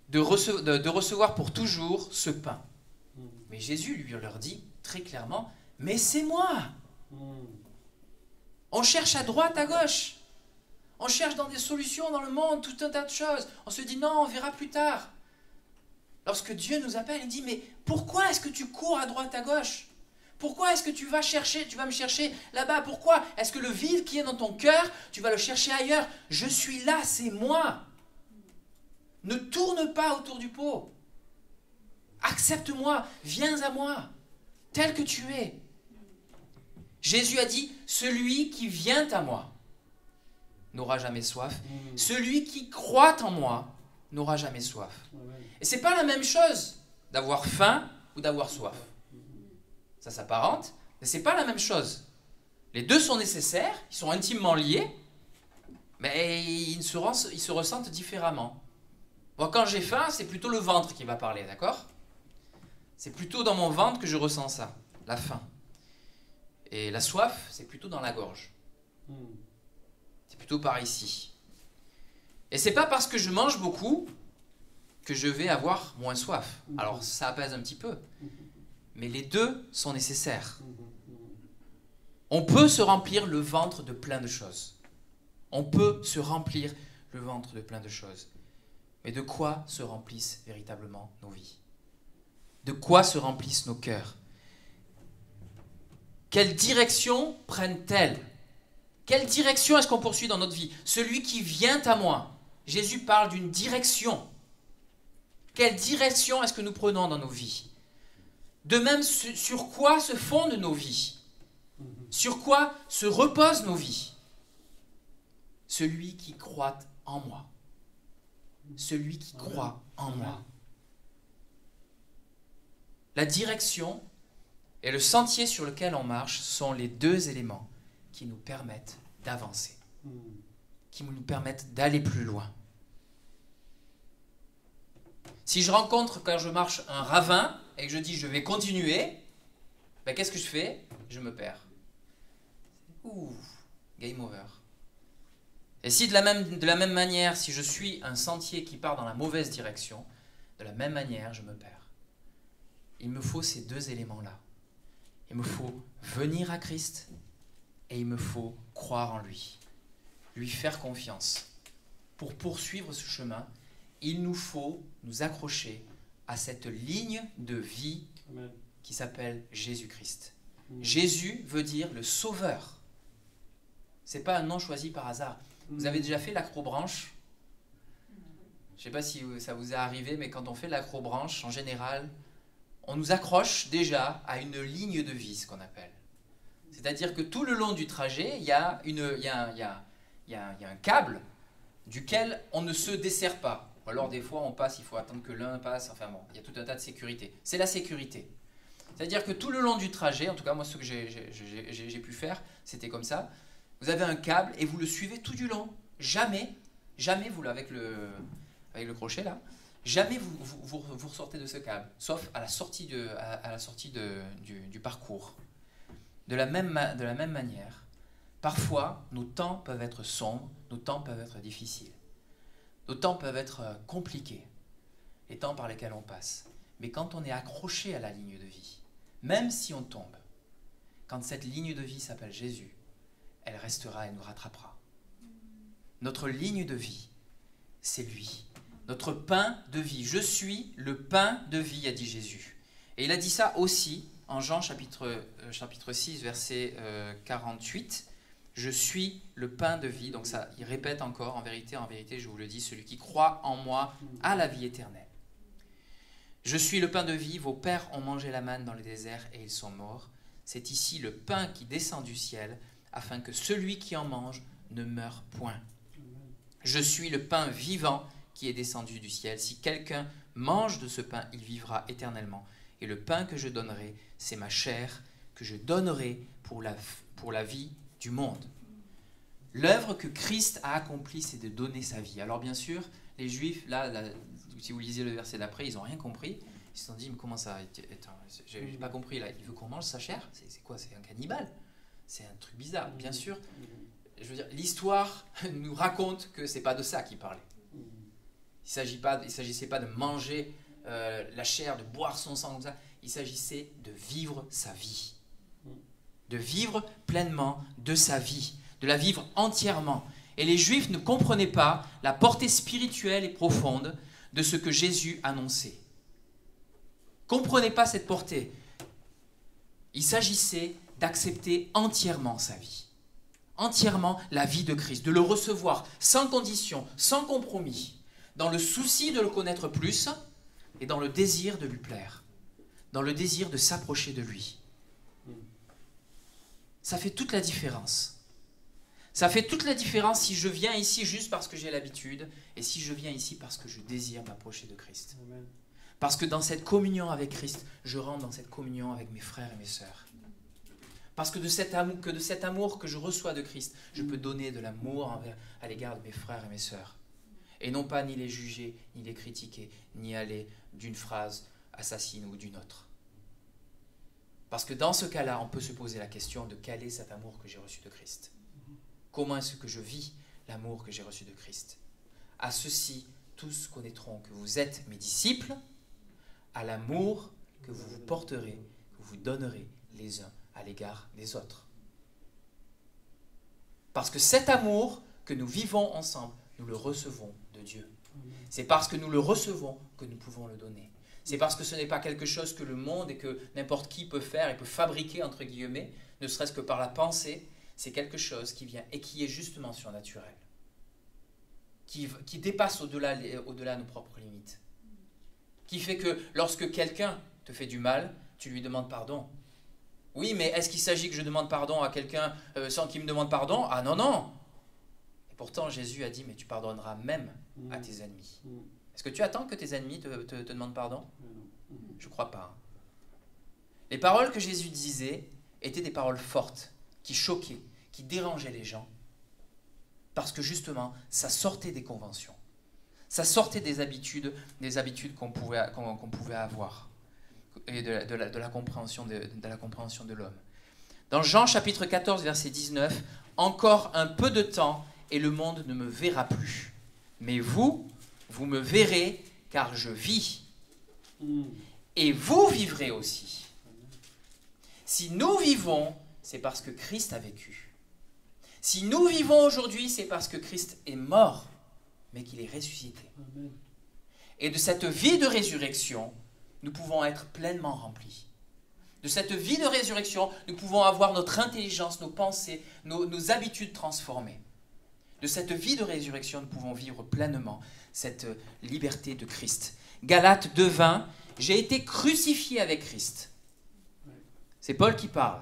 de recevoir pour toujours ce pain. Mais Jésus lui leur dit très clairement, « Mais c'est moi !» On cherche à droite, à gauche. On cherche dans des solutions dans le monde, tout un tas de choses. On se dit, non, on verra plus tard. Lorsque Dieu nous appelle, il dit, mais pourquoi est-ce que tu cours à droite, à gauche? Pourquoi est-ce que tu vas me chercher là-bas? Pourquoi est-ce que le vide qui est dans ton cœur, tu vas le chercher ailleurs? Je suis là, c'est moi. Ne tourne pas autour du pot. Accepte-moi, viens à moi, tel que tu es. Jésus a dit, celui qui vient à moi n'aura jamais soif. Celui qui croit en moi n'aura jamais soif. Et c'est pas la même chose d'avoir faim ou d'avoir soif. Ça s'apparente, mais c'est pas la même chose. Les deux sont nécessaires, ils sont intimement liés, mais ils se ressentent différemment. Moi, quand j'ai faim, c'est plutôt le ventre qui va parler, d'accord? C'est plutôt dans mon ventre que je ressens ça, la faim. Et la soif, c'est plutôt dans la gorge. C'est plutôt par ici. Et c'est pas parce que je mange beaucoup que je vais avoir moins soif. Alors ça apaise un petit peu. Mais les deux sont nécessaires. On peut se remplir le ventre de plein de choses. On peut se remplir le ventre de plein de choses. Mais de quoi se remplissent véritablement nos vies? De quoi se remplissent nos cœurs? Quelle direction prennent-elles? Quelle direction est-ce qu'on poursuit dans notre vie? Celui qui vient à moi. Jésus parle d'une direction. Quelle direction est-ce que nous prenons dans nos vies? De même, sur quoi se fondent nos vies? Sur quoi se reposent nos vies? Celui qui croit en moi. Celui qui croit en moi. La direction et le sentier sur lequel on marche sont les deux éléments qui nous permettent d'avancer, qui nous permettent d'aller plus loin. Si je rencontre, quand je marche, un ravin et que je dis je vais continuer, ben qu'est-ce que je fais? Je me perds. Ouh, game over. Et si de la même manière, si je suis un sentier qui part dans la mauvaise direction, de la même manière, je me perds. Il me faut ces deux éléments-là. Il me faut venir à Christ et il me faut croire en lui, lui faire confiance. Pour poursuivre ce chemin, il nous faut nous accrocher à cette ligne de vie qui s'appelle Jésus-Christ. Jésus veut dire le sauveur. Ce n'est pas un nom choisi par hasard. Vous avez déjà fait l'acrobranche? Je ne sais pas si ça vous est arrivé, mais quand on fait l'acrobranche, en général, on nous accroche déjà à une ligne de vie, ce qu'on appelle. C'est-à-dire que tout le long du trajet, il y a un câble duquel on ne se dessert pas. Ou alors des fois on passe, il faut attendre que l'un passe, enfin bon, il y a tout un tas de sécurité. C'est la sécurité. C'est-à-dire que tout le long du trajet, en tout cas moi ce que j'ai pu faire, c'était comme ça. Vous avez un câble et vous le suivez tout du long. Jamais vous, avec le crochet là, jamais vous ressortez de ce câble, sauf à la sortie du parcours. De la même manière, parfois nos temps peuvent être sombres, nos temps peuvent être difficiles, nos temps peuvent être compliqués, les temps par lesquels on passe. Mais quand on est accroché à la ligne de vie, même si on tombe, quand cette ligne de vie s'appelle Jésus, elle restera et nous rattrapera. Notre ligne de vie, c'est lui. Notre pain de vie. Je suis le pain de vie, a dit Jésus. Et il a dit ça aussi en Jean chapitre 6, verset 48, « Je suis le pain de vie ». Donc ça, il répète encore, en vérité, je vous le dis, celui qui croit en moi a la vie éternelle. « Je suis le pain de vie, vos pères ont mangé la manne dans le désert et ils sont morts. C'est ici le pain qui descend du ciel, afin que celui qui en mange ne meure point. Je suis le pain vivant qui est descendu du ciel. Si quelqu'un mange de ce pain, il vivra éternellement. Et le pain que je donnerai, c'est ma chair que je donnerai pour la vie du monde. » L'œuvre que Christ a accomplie, c'est de donner sa vie. Alors bien sûr, les Juifs, là, si vous lisez le verset d'après, ils n'ont rien compris. Ils se sont dit, mais comment ça? J'ai pas compris, là. Il veut qu'on mange sa chair? C'est quoi? C'est un cannibale? C'est un truc bizarre. Bien sûr, je veux dire, l'histoire nous raconte que c'est pas de ça qu'il parlait. Il s'agissait pas de manger la chair, de boire son sang comme ça. Il s'agissait de vivre sa vie. De vivre pleinement de sa vie. De la vivre entièrement. Et les Juifs ne comprenaient pas la portée spirituelle et profonde de ce que Jésus annonçait. Comprenaient pas cette portée. Il s'agissait d'accepter entièrement sa vie. Entièrement la vie de Christ. De le recevoir sans condition, sans compromis. Dans le souci de le connaître plus et dans le désir de lui plaire. Dans le désir de s'approcher de lui. Ça fait toute la différence. Ça fait toute la différence si je viens ici juste parce que j'ai l'habitude et si je viens ici parce que je désire m'approcher de Christ. Amen. Parce que dans cette communion avec Christ, je rentre dans cette communion avec mes frères et mes sœurs. Parce que de cet amour que je reçois de Christ, je peux donner de l'amour à l'égard de mes frères et mes sœurs. Et non pas ni les juger, ni les critiquer, ni aller d'une phrase assassine ou d'une autre. Parce que dans ce cas-là, on peut se poser la question de quel est cet amour que j'ai reçu de Christ. Comment est-ce que je vis l'amour que j'ai reçu de Christ? À ceci, tous connaîtront que vous êtes mes disciples, à l'amour que vous vous porterez, que vous donnerez les uns à l'égard des autres. Parce que cet amour que nous vivons ensemble, nous le recevons de Dieu. C'est parce que nous le recevons que nous pouvons le donner. C'est parce que ce n'est pas quelque chose que le monde et que n'importe qui peut faire et peut fabriquer, entre guillemets, ne serait-ce que par la pensée. C'est quelque chose qui vient et qui est justement surnaturel. Qui dépasse au-delà de nos propres limites. Qui fait que lorsque quelqu'un te fait du mal, tu lui demandes pardon. Oui, mais est-ce qu'il s'agit que je demande pardon à quelqu'un sans qu'il me demande pardon? Ah non, non. Et pourtant, Jésus a dit, mais tu pardonneras même à tes ennemis. Est-ce que tu attends que tes ennemis te demandent pardon? Je ne crois pas. Les paroles que Jésus disait étaient des paroles fortes, qui choquaient, qui dérangeaient les gens, parce que justement, ça sortait des conventions. Ça sortait des habitudes qu'on pouvait avoir, et de la compréhension de l'homme. Dans Jean chapitre 14, verset 19, « Encore un peu de temps, et le monde ne me verra plus. Mais vous me verrez, car je vis. Et vous vivrez aussi. » Si nous vivons, c'est parce que Christ a vécu. Si nous vivons aujourd'hui, c'est parce que Christ est mort, mais qu'il est ressuscité. Amen. Et de cette vie de résurrection, nous pouvons être pleinement remplis. De cette vie de résurrection, nous pouvons avoir notre intelligence, nos pensées, nos habitudes transformées. De cette vie de résurrection, nous pouvons vivre pleinement cette liberté de Christ. Galates 2:20, « J'ai été crucifié avec Christ. » C'est Paul qui parle.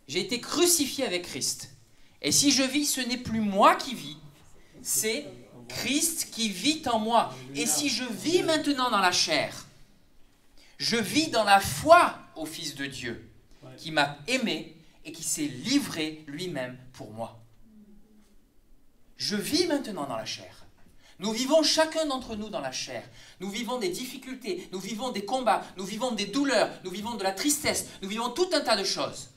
J'ai été crucifié avec Christ. Et si je vis, ce n'est plus moi qui vis, c'est Christ qui vit en moi. Et si je vis maintenant dans la chair, je vis dans la foi au Fils de Dieu, qui m'a aimé et qui s'est livré lui-même pour moi. Je vis maintenant dans la chair. Nous vivons chacun d'entre nous dans la chair. Nous vivons des difficultés, nous vivons des combats, nous vivons des douleurs, nous vivons de la tristesse, nous vivons tout un tas de choses.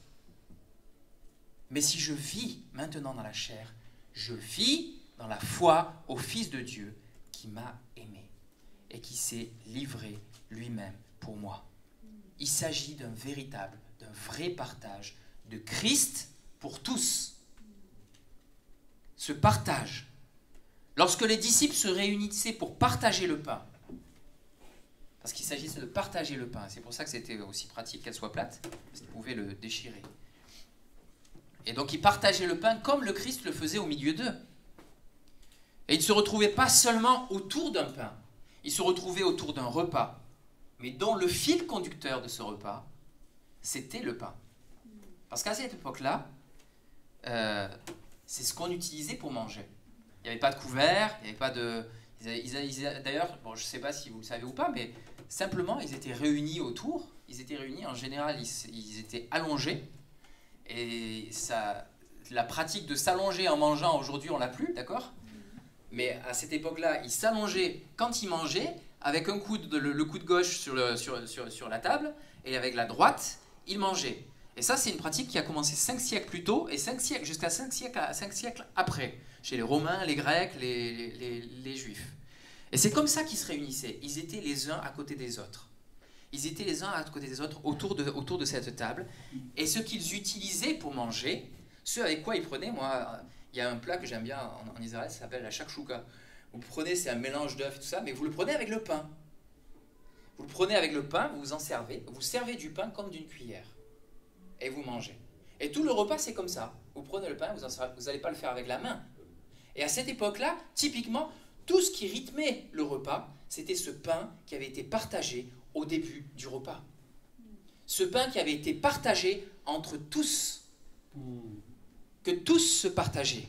Mais si je vis maintenant dans la chair, je vis dans la foi au Fils de Dieu qui m'a aimé et qui s'est livré lui-même pour moi. Il s'agit d'un vrai partage de Christ pour tous. Ce partage, lorsque les disciples se réunissaient pour partager le pain, Parce qu'il s'agissait de partager le pain. C'est pour ça que c'était aussi pratique qu'elle soit plate, parce qu'ils pouvaient le déchirer. Et donc ils partageaient le pain comme le Christ le faisait au milieu d'eux. Et ils ne se retrouvaient pas seulement autour d'un pain, ils se retrouvaient autour d'un repas, mais dont le fil conducteur de ce repas, c'était le pain. Parce qu'à cette époque-là, c'est ce qu'on utilisait pour manger. Il n'y avait pas de couvert, il n'y avait pas de... D'ailleurs, bon, je ne sais pas si vous le savez ou pas, mais simplement, ils étaient réunis autour. Ils étaient réunis, en général, ils étaient allongés. Et ça, la pratique de s'allonger en mangeant, aujourd'hui, on l'a plus, d'accord? Mais à cette époque-là, ils s'allongeaient quand ils mangeaient, avec un coude, le coude gauche sur la table, et avec la droite, ils mangeaient. Et ça, c'est une pratique qui a commencé 5 siècles plus tôt, et jusqu'à 5 siècles après, chez les Romains, les Grecs, les Juifs. Et c'est comme ça qu'ils se réunissaient. Ils étaient les uns à côté des autres. Ils étaient les uns à côté des autres autour de cette table. Et ce qu'ils utilisaient pour manger, ce avec quoi ils prenaient, moi, il y a un plat que j'aime bien en Israël, ça s'appelle la shakshuka. Vous prenez, c'est un mélange d'œufs et tout ça, mais vous le prenez avec le pain. Vous le prenez avec le pain, vous vous en servez, vous servez du pain comme d'une cuillère. Et vous mangez. Et tout le repas, c'est comme ça. Vous prenez le pain, vous n'allez pas le faire avec la main. Et à cette époque-là, typiquement, tout ce qui rythmait le repas, c'était ce pain qui avait été partagé au début du repas. Ce pain qui avait été partagé entre tous. Que tous se partageaient.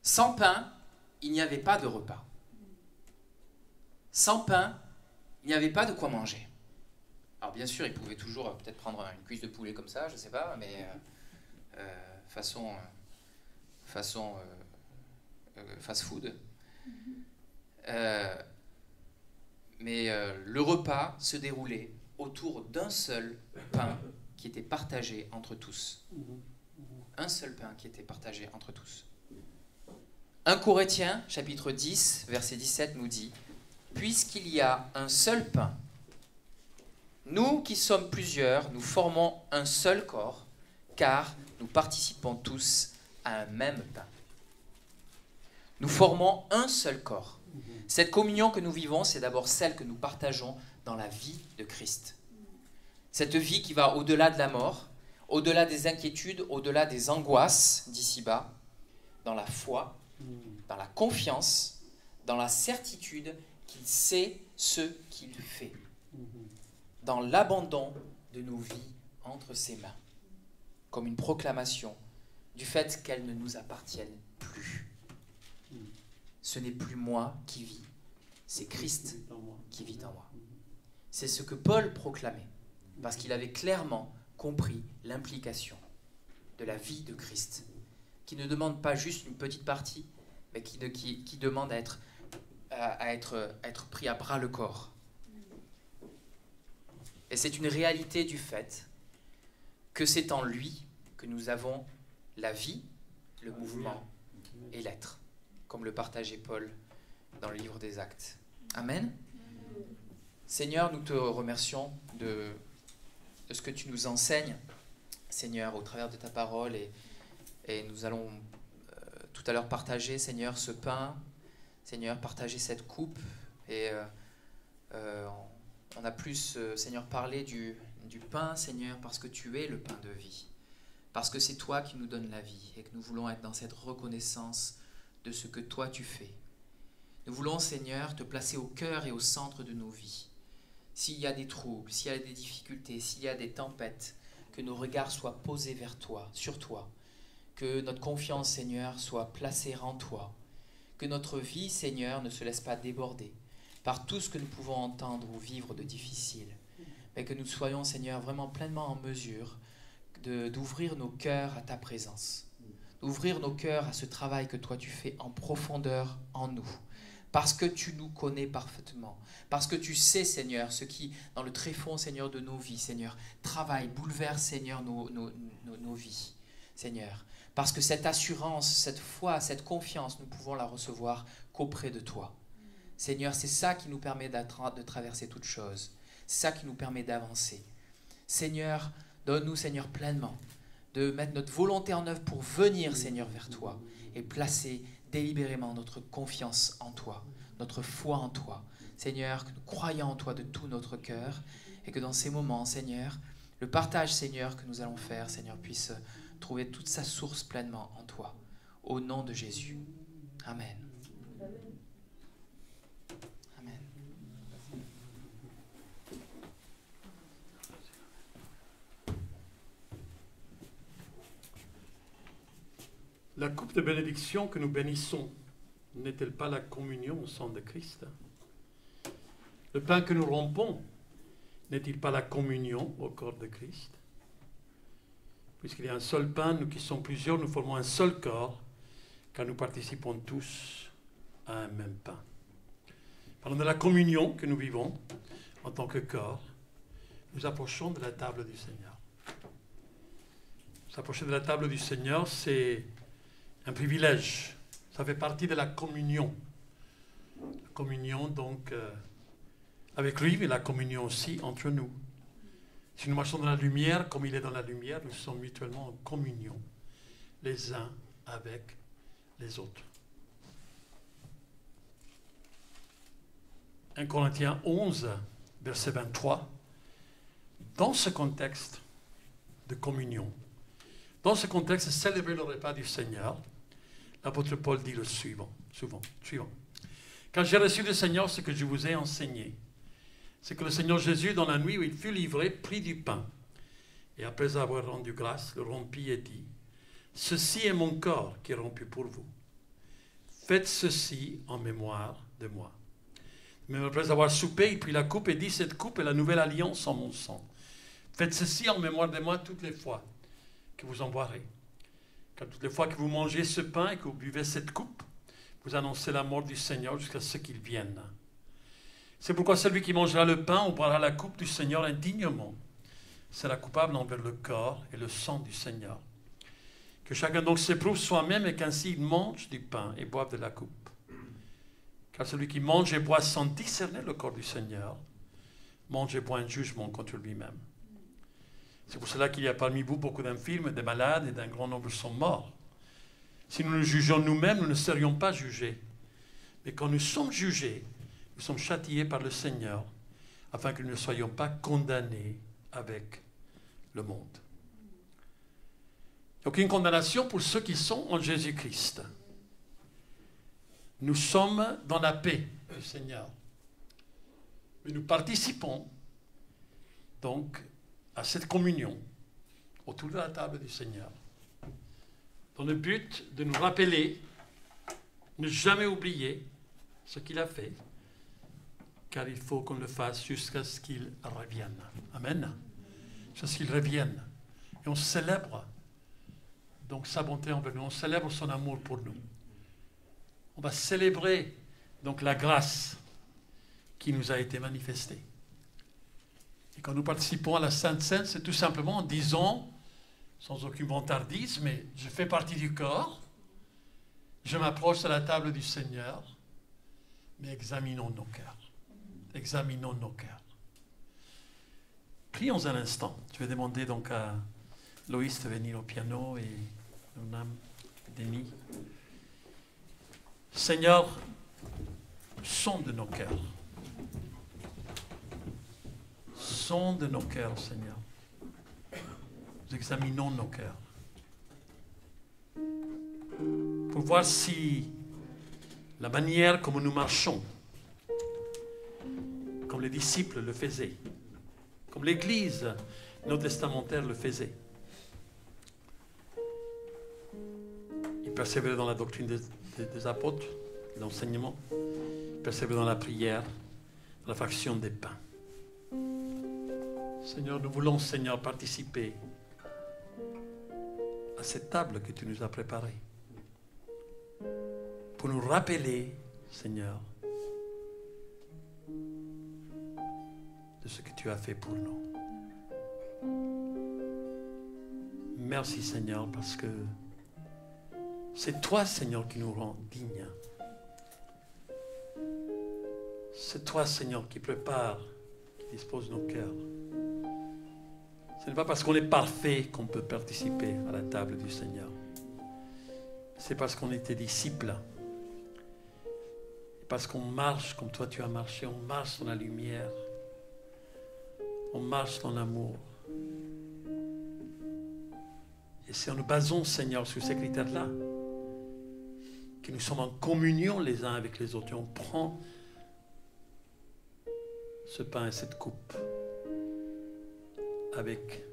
Sans pain, il n'y avait pas de repas. Sans pain, il n'y avait pas de quoi manger. Alors bien sûr, ils pouvaient toujours peut-être prendre une cuisse de poulet comme ça, je ne sais pas, mais façon fast-food. Mais le repas se déroulait autour d'un seul pain qui était partagé entre tous. Un seul pain qui était partagé entre tous. 1 Corinthiens, chapitre 10, verset 17 nous dit « Puisqu'il y a un seul pain, nous qui sommes plusieurs, nous formons un seul corps, car nous participons tous à un même pain. » Nous formons un seul corps. Cette communion que nous vivons, c'est d'abord celle que nous partageons dans la vie de Christ. Cette vie qui va au-delà de la mort, au-delà des inquiétudes, au-delà des angoisses d'ici-bas, dans la foi, dans la confiance, dans la certitude qu'il sait ce qu'il fait, dans l'abandon de nos vies entre ses mains, comme une proclamation du fait qu'elles ne nous appartiennent plus. Ce n'est plus moi qui vis, c'est Christ qui vit en moi. C'est ce que Paul proclamait, parce qu'il avait clairement compris l'implication de la vie de Christ, qui ne demande pas juste une petite partie, mais qui demande à être pris à bras le corps. Et c'est une réalité du fait que c'est en lui que nous avons la vie, le mouvement et l'être, comme le partageait Paul dans le livre des Actes. Amen. Seigneur, nous te remercions de ce que tu nous enseignes, Seigneur, au travers de ta parole, et nous allons tout à l'heure partager, Seigneur, ce pain, Seigneur, partager cette coupe, et on a plus, Seigneur, parlé du pain, Seigneur, parce que tu es le pain de vie, parce que c'est toi qui nous donnes la vie, et que nous voulons être dans cette reconnaissance de ce que toi tu fais. Nous voulons, Seigneur, te placer au cœur et au centre de nos vies. S'il y a des troubles, s'il y a des difficultés, s'il y a des tempêtes, que nos regards soient posés vers toi, sur toi, que notre confiance, Seigneur, soit placée en toi, que notre vie, Seigneur, ne se laisse pas déborder par tout ce que nous pouvons entendre ou vivre de difficile, mais que nous soyons, Seigneur, vraiment pleinement en mesure d'ouvrir nos cœurs à ta présence, d'ouvrir nos cœurs à ce travail que toi tu fais en profondeur en nous, parce que tu nous connais parfaitement, parce que tu sais, Seigneur, ce qui, dans le tréfonds, Seigneur, de nos vies, Seigneur, travaille, bouleverse, Seigneur, nos vies, Seigneur, parce que cette assurance, cette foi, cette confiance, nous pouvons la recevoir qu'auprès de toi. Seigneur, c'est ça qui nous permet de traverser toutes choses, c'est ça qui nous permet d'avancer. Seigneur, donne-nous, Seigneur, pleinement de mettre notre volonté en œuvre pour venir, Seigneur, vers toi et placer délibérément notre confiance en toi, notre foi en toi. Seigneur, que nous croyons en toi de tout notre cœur et que dans ces moments, Seigneur, le partage, Seigneur, que nous allons faire, Seigneur, puisse trouver toute sa source pleinement en toi. Au nom de Jésus. Amen. Amen. La coupe de bénédiction que nous bénissons n'est-elle pas la communion au sang de Christ? Le pain que nous rompons n'est-il pas la communion au corps de Christ? Puisqu'il y a un seul pain, nous qui sommes plusieurs, nous formons un seul corps, car nous participons tous à un même pain. Parlant de la communion que nous vivons en tant que corps, nous approchons de la table du Seigneur. S'approcher de la table du Seigneur, c'est un privilège. Ça fait partie de la communion. La communion, donc, avec lui, mais la communion aussi entre nous. Si nous marchons dans la lumière, comme il est dans la lumière, nous sommes mutuellement en communion, les uns avec les autres. 1 Corinthiens 11, verset 23. Dans ce contexte de communion, dans ce contexte de célébrer le repas du Seigneur, l'apôtre Paul dit le suivant. Quand j'ai reçu du Seigneur ce que je vous ai enseigné, c'est que le Seigneur Jésus, dans la nuit où il fut livré, prit du pain, et après avoir rendu grâce, le rompit et dit, « Ceci est mon corps qui est rompu pour vous. Faites ceci en mémoire de moi. » Même après avoir soupé, il prit la coupe et dit, « Cette coupe est la nouvelle alliance en mon sang. Faites ceci en mémoire de moi toutes les fois que vous en boirez. Car toutes les fois que vous mangez ce pain et que vous buvez cette coupe, vous annoncez la mort du Seigneur jusqu'à ce qu'il vienne. C'est pourquoi celui qui mangera le pain ou boira la coupe du Seigneur indignement sera coupable envers le corps et le sang du Seigneur. Que chacun donc s'éprouve soi-même et qu'ainsi il mange du pain et boive de la coupe. Car celui qui mange et boit sans discerner le corps du Seigneur mange et boit un jugement contre lui-même. C'est pour cela qu'il y a parmi vous beaucoup d'infirmes, des malades et d'un grand nombre sont morts. Si nous nous jugeons nous-mêmes, nous ne serions pas jugés. Mais quand nous sommes jugés, nous sommes châtiés par le Seigneur, afin que nous ne soyons pas condamnés avec le monde. Il n'y a aucune condamnation pour ceux qui sont en Jésus-Christ. Nous sommes dans la paix du Seigneur. Mais nous participons donc à cette communion autour de la table du Seigneur, dans le but de nous rappeler, ne jamais oublier ce qu'il a fait, car il faut qu'on le fasse jusqu'à ce qu'il revienne. Amen. Jusqu'à ce qu'il revienne. Et on célèbre donc sa bonté envers nous, on célèbre son amour pour nous. On va célébrer donc la grâce qui nous a été manifestée. Et quand nous participons à la Sainte Seine, c'est tout simplement en disant, sans aucune vantardise, mais je fais partie du corps, je m'approche de la table du Seigneur, mais examinons nos cœurs. Examinons nos cœurs. Prions un instant. Je vais demander donc à Loïs de venir au piano et mon âme, Denis. Seigneur, sonde nos cœurs. Sonde nos cœurs, Seigneur. Nous examinons nos cœurs. Pour voir si la manière comme nous marchons, comme les disciples le faisaient, comme l'Église néo-testamentaire le faisait. Ils persévéraient dans la doctrine des apôtres, l'enseignement, ils persévéraient dans la prière, dans la fraction des pains. Seigneur, nous voulons, Seigneur, participer à cette table que tu nous as préparée pour nous rappeler, Seigneur, de ce que tu as fait pour nous. Merci, Seigneur, parce que c'est toi, Seigneur, qui nous rend dignes. C'est toi, Seigneur, qui prépare, qui dispose nos cœurs. Ce n'est pas parce qu'on est parfait qu'on peut participer à la table du Seigneur. C'est parce qu'on était disciples. Parce qu'on marche comme toi tu as marché, on marche dans la lumière, on marche dans l'amour. Et c'est en nous basant, Seigneur, sur ces critères-là, que nous sommes en communion les uns avec les autres. Et on prend ce pain et cette coupe avec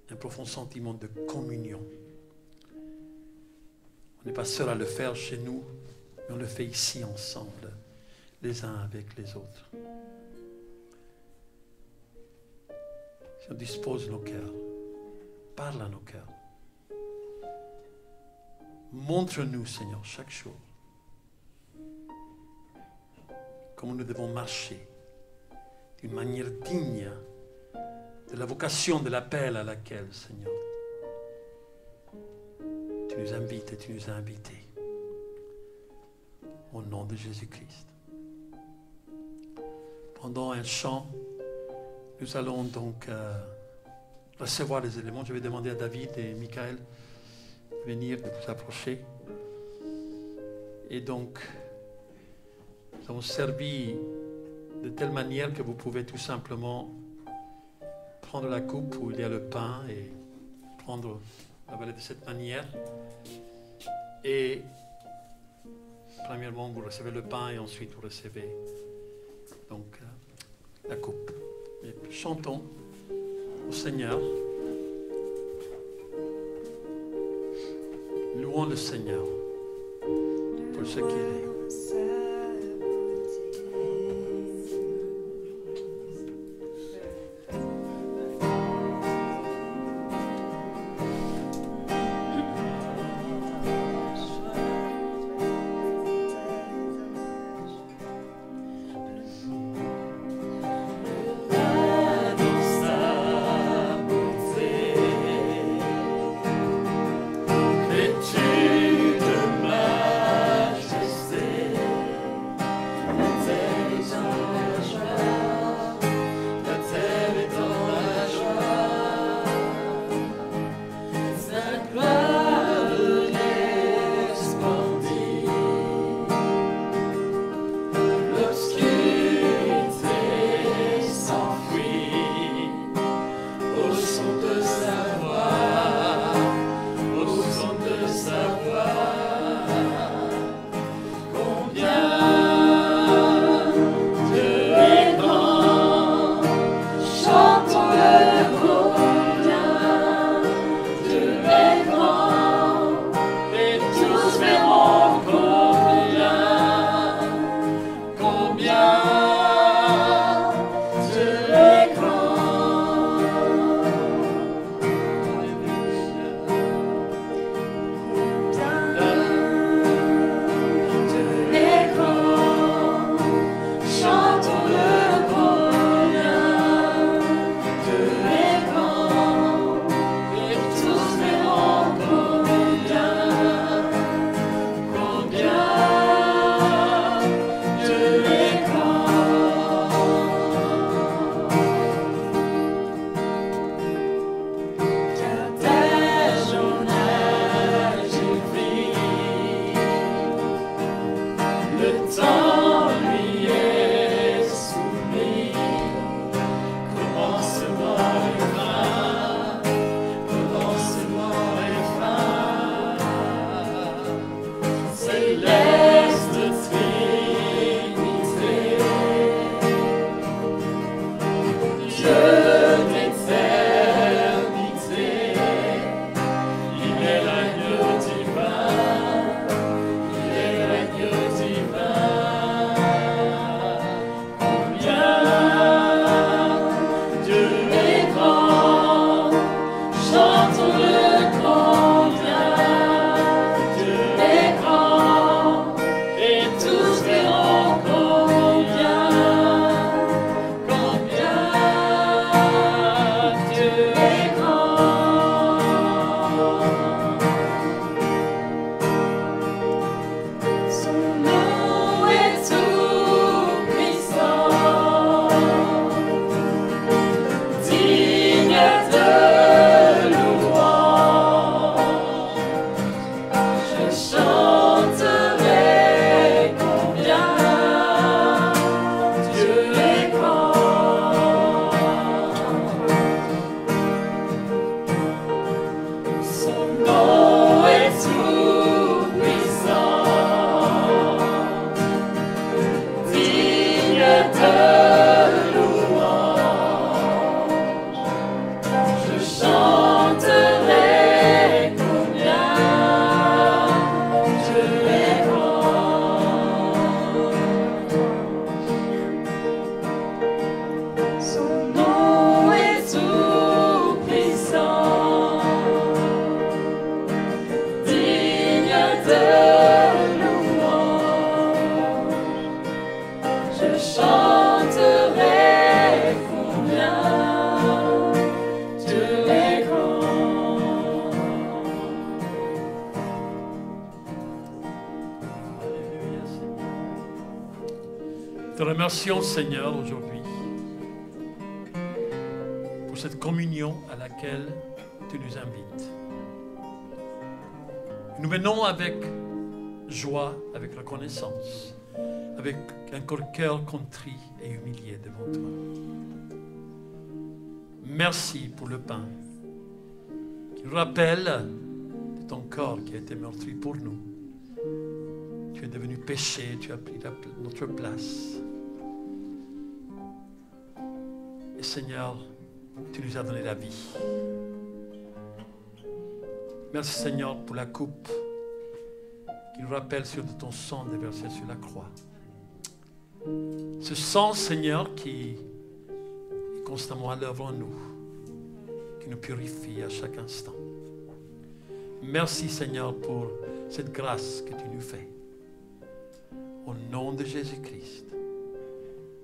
un profond sentiment de communion. On n'est pas seul à le faire chez nous, mais on le fait ici ensemble, les uns avec les autres. Si on dispose nos cœurs, parle à nos cœurs. Montre-nous, Seigneur, chaque jour comment nous devons marcher d'une manière digne de la vocation, de l'appel à laquelle, Seigneur, tu nous invites et tu nous as invités. Au nom de Jésus-Christ. Pendant un chant, nous allons donc recevoir les éléments. Je vais demander à David et Michael de venir, de vous approcher. Et donc, nous avons servi de telle manière que vous pouvez tout simplement prendre la coupe où il y a le pain et prendre la valeur de cette manière. Et premièrement, vous recevez le pain et ensuite vous recevez donc la coupe. Et puis, chantons au Seigneur. Louons le Seigneur pour ce qu'il est. Chantons-le combien Dieu est grand. Te remercions, Seigneur, aujourd'hui pour cette communion à laquelle tu nous invites. Nous venons avec joie, avec reconnaissance, avec un cœur contrit et humilié devant toi. Merci pour le pain qui nous rappelle de ton corps qui a été meurtri pour nous. Tu es devenu péché, tu as pris notre place. Et Seigneur, tu nous as donné la vie. Merci Seigneur pour la coupe qui nous rappelle sur ton sang déversé sur la croix. Ce sang, Seigneur, qui est constamment à l'œuvre en nous, qui nous purifie à chaque instant. Merci Seigneur pour cette grâce que tu nous fais. Au nom de Jésus-Christ,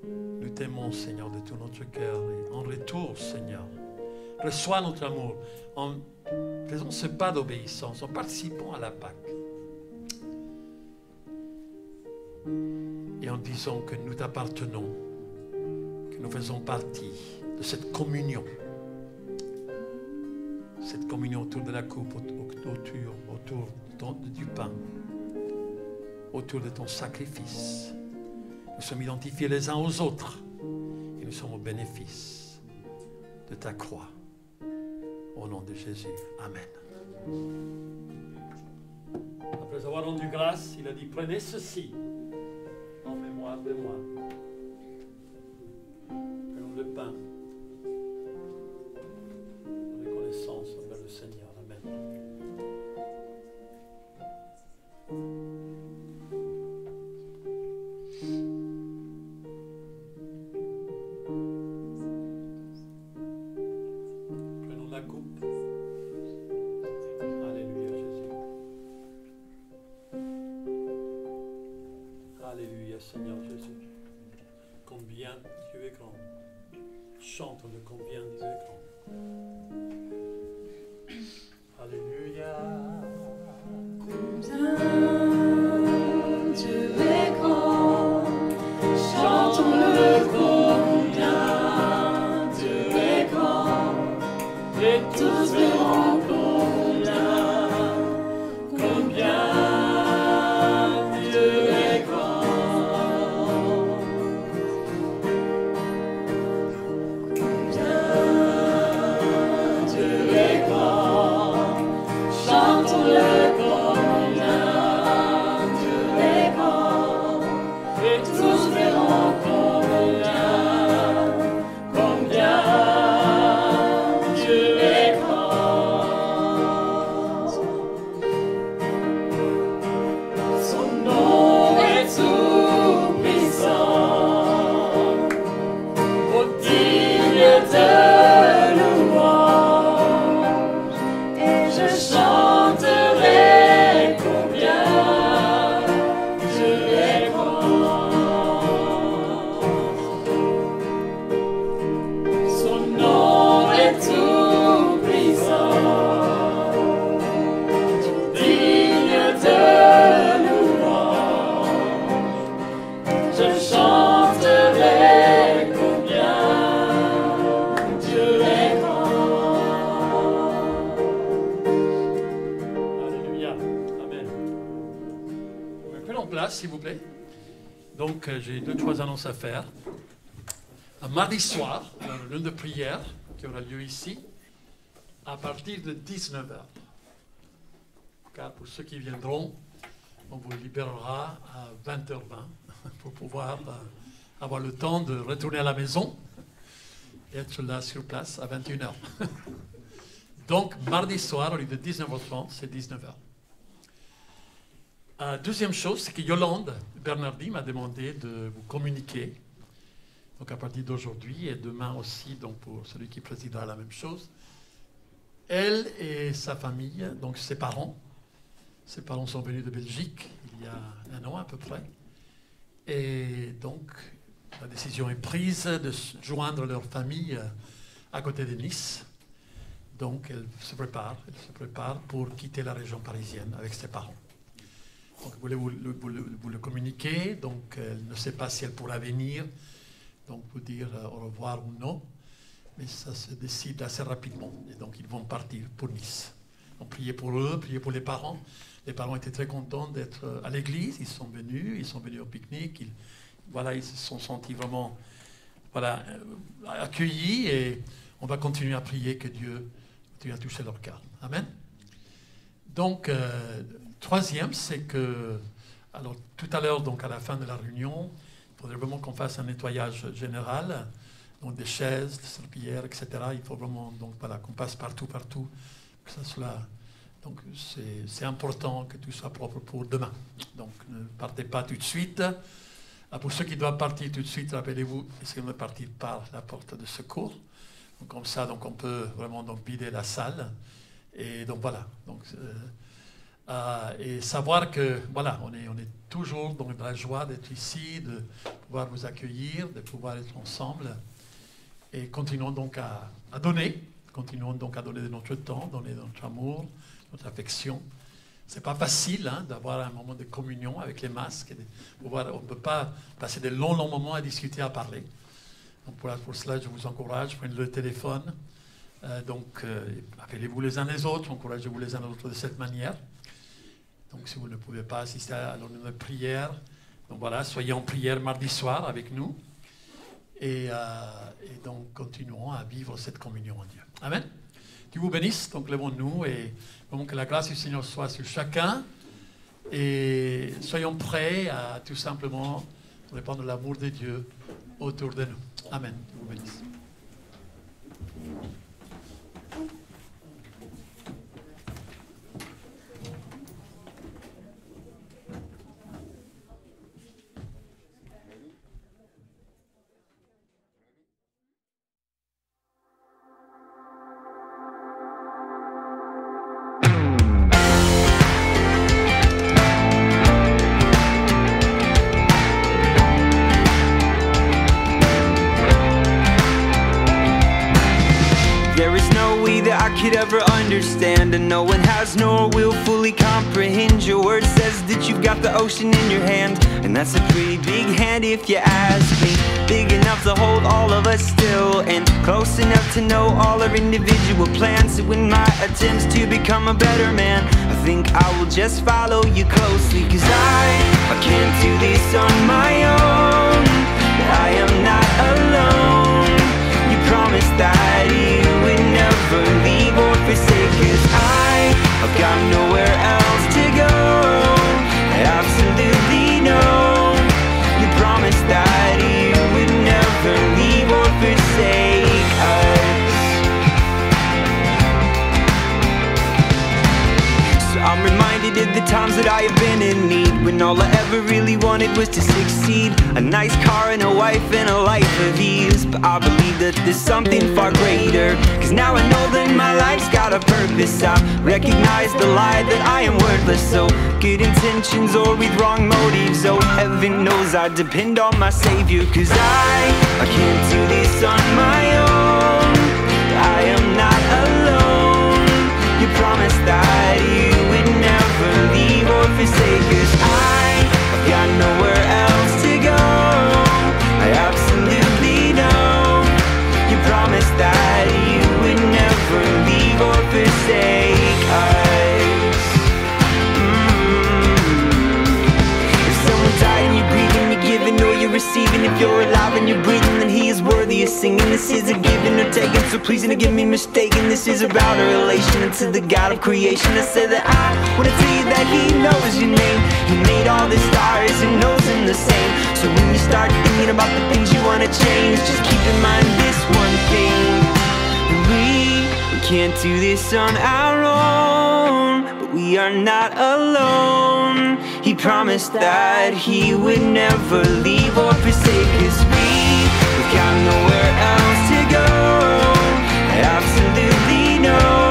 nous t'aimons Seigneur de tout notre cœur et en retour Seigneur, reçois notre amour en faisant ce pas d'obéissance, en participant à la Pâque. Et en disant que nous t'appartenons, que nous faisons partie de cette communion autour de la coupe, autour du pain, autour de ton sacrifice. Nous sommes identifiés les uns aux autres et nous sommes au bénéfice de ta croix. Au nom de Jésus. Amen. Après avoir rendu grâce, il a dit, prenez ceci en mémoire de moi. Prenons le pain. En reconnaissance envers le Seigneur. Amen. Prenons la coupe. Alléluia Jésus. Alléluia Seigneur Jésus. Combien Dieu est grand. Chante-le combien Dieu est grand. Alléluia. Combien Dieu est grand, chantons-le combien Dieu est grand, et tous verront combien Dieu est grand. Combien Dieu est grand, chantons-le combien Dieu est grand, et tous verront combien Dieu est grand. Son nom est tout puissant, digne de louange, et je chanterai combien Dieu est grand. Son nom est tout puissant, digne de louange, je chanterai combien Dieu est grand. Alléluia. Amen. Prenons place, s'il vous plaît. Donc, j'ai 2-3 annonces à faire. Un mardi soir, une lune de prière qui aura lieu ici, à partir de 19h. Car pour ceux qui viendront, on vous libérera à 20h20 pour pouvoir avoir le temps de retourner à la maison et être là sur place à 21h. Donc, mardi soir, au lieu de 19h30, c'est 19h. Deuxième chose, c'est que Yolande Bernardi m'a demandé de vous communiquer. Donc, à partir d'aujourd'hui et demain aussi, donc pour celui qui présidera la même chose. Elle et sa famille, donc ses parents sont venus de Belgique il y a 1 an à peu près. Et donc, la décision est prise de joindre leur famille à côté de Nice. Donc, elle se prépare pour quitter la région parisienne avec ses parents. Donc, vous le communiquer. Donc, elle ne sait pas si elle pourra venir. Donc, vous dire au revoir ou non. Mais ça se décide assez rapidement. Et donc, ils vont partir pour Nice. Donc, priez pour eux, priez pour les parents. Les parents étaient très contents d'être à l'église. Ils sont venus au pique-nique. Ils se sont sentis vraiment accueillis. Et on va continuer à prier que Dieu continue à toucher leur cœur. Amen. Donc, troisième, c'est que, alors tout à l'heure, donc à la fin de la réunion, il faudrait vraiment qu'on fasse un nettoyage général, donc des chaises, des serpillères, etc. Il faut vraiment qu'on passe partout, que ça soit. Donc c'est important que tout soit propre pour demain. Donc ne partez pas tout de suite. Pour ceux qui doivent partir tout de suite, rappelez-vous, essayez de partir par la porte de secours. Donc comme ça, on peut vraiment vider la salle. Et donc voilà. Donc, et savoir que on est toujours dans la joie d'être ici, de pouvoir vous accueillir, de pouvoir être ensemble. Et continuons donc à donner. Continuons donc à donner de notre temps, donner de notre amour, notre affection. C'est pas facile d'avoir un moment de communion avec les masques. On ne peut pas passer de longs moments à discuter, à parler. Donc pour cela, je vous encourage, prenez le téléphone. Appelez-vous les uns les autres, encouragez-vous les uns les autres de cette manière. Donc si vous ne pouvez pas assister à notre prière, donc soyez en prière mardi soir avec nous. Et donc continuons à vivre cette communion en Dieu. Amen. Dieu vous bénisse, donc levons-nous et vraiment que la grâce du Seigneur soit sur chacun. Et soyons prêts à tout simplement répandre l'amour de Dieu autour de nous. Amen. Dieu vous bénisse. Could ever understand, and no one has nor will fully comprehend. Your word says that you've got the ocean in your hand, and that's a pretty big hand if you ask me. Big enough to hold all of us still, and close enough to know all our individual plans. So in my attempts to become a better man, I think I will just follow you closely. Cause I can't do this on my own, but I am not alone. You promised that you would never leave or forsake. Cause I've got nowhere else to go, I absolutely know. You promised that you would never leave or forsake us. So I'm reminded of the times that I have been in need, when all I ever really wanted was to succeed. A nice car and a wife and a life of ease. But I believe that there's something far greater, cause now I know that my life's got a purpose. I recognize the lie that I am worthless. So good intentions or with wrong motives, oh heaven knows I depend on my Savior. Cause I can't do this on my own, I am not alone. You promised that you would never leave or forsake. Cause I've got nowhere else to go, I absolutely know. You promised that you would never leave or forsake us. If someone died and you're grieving, you're giving or you're receiving. If you're alive and you're breathing, then he is worthy of singing. This is a giving or taking, so please don't get me mistaken. This is about a relation to the God of creation. I said that I want to tell you that he knows your name. He made all the stars and knows them the same. So when you start thinking about the things you want to change, just keep in mind this one thing: we can't do this on our own, but we are not alone. He promised that he would never leave or forsake us. We've got nowhere else to go, I absolutely know.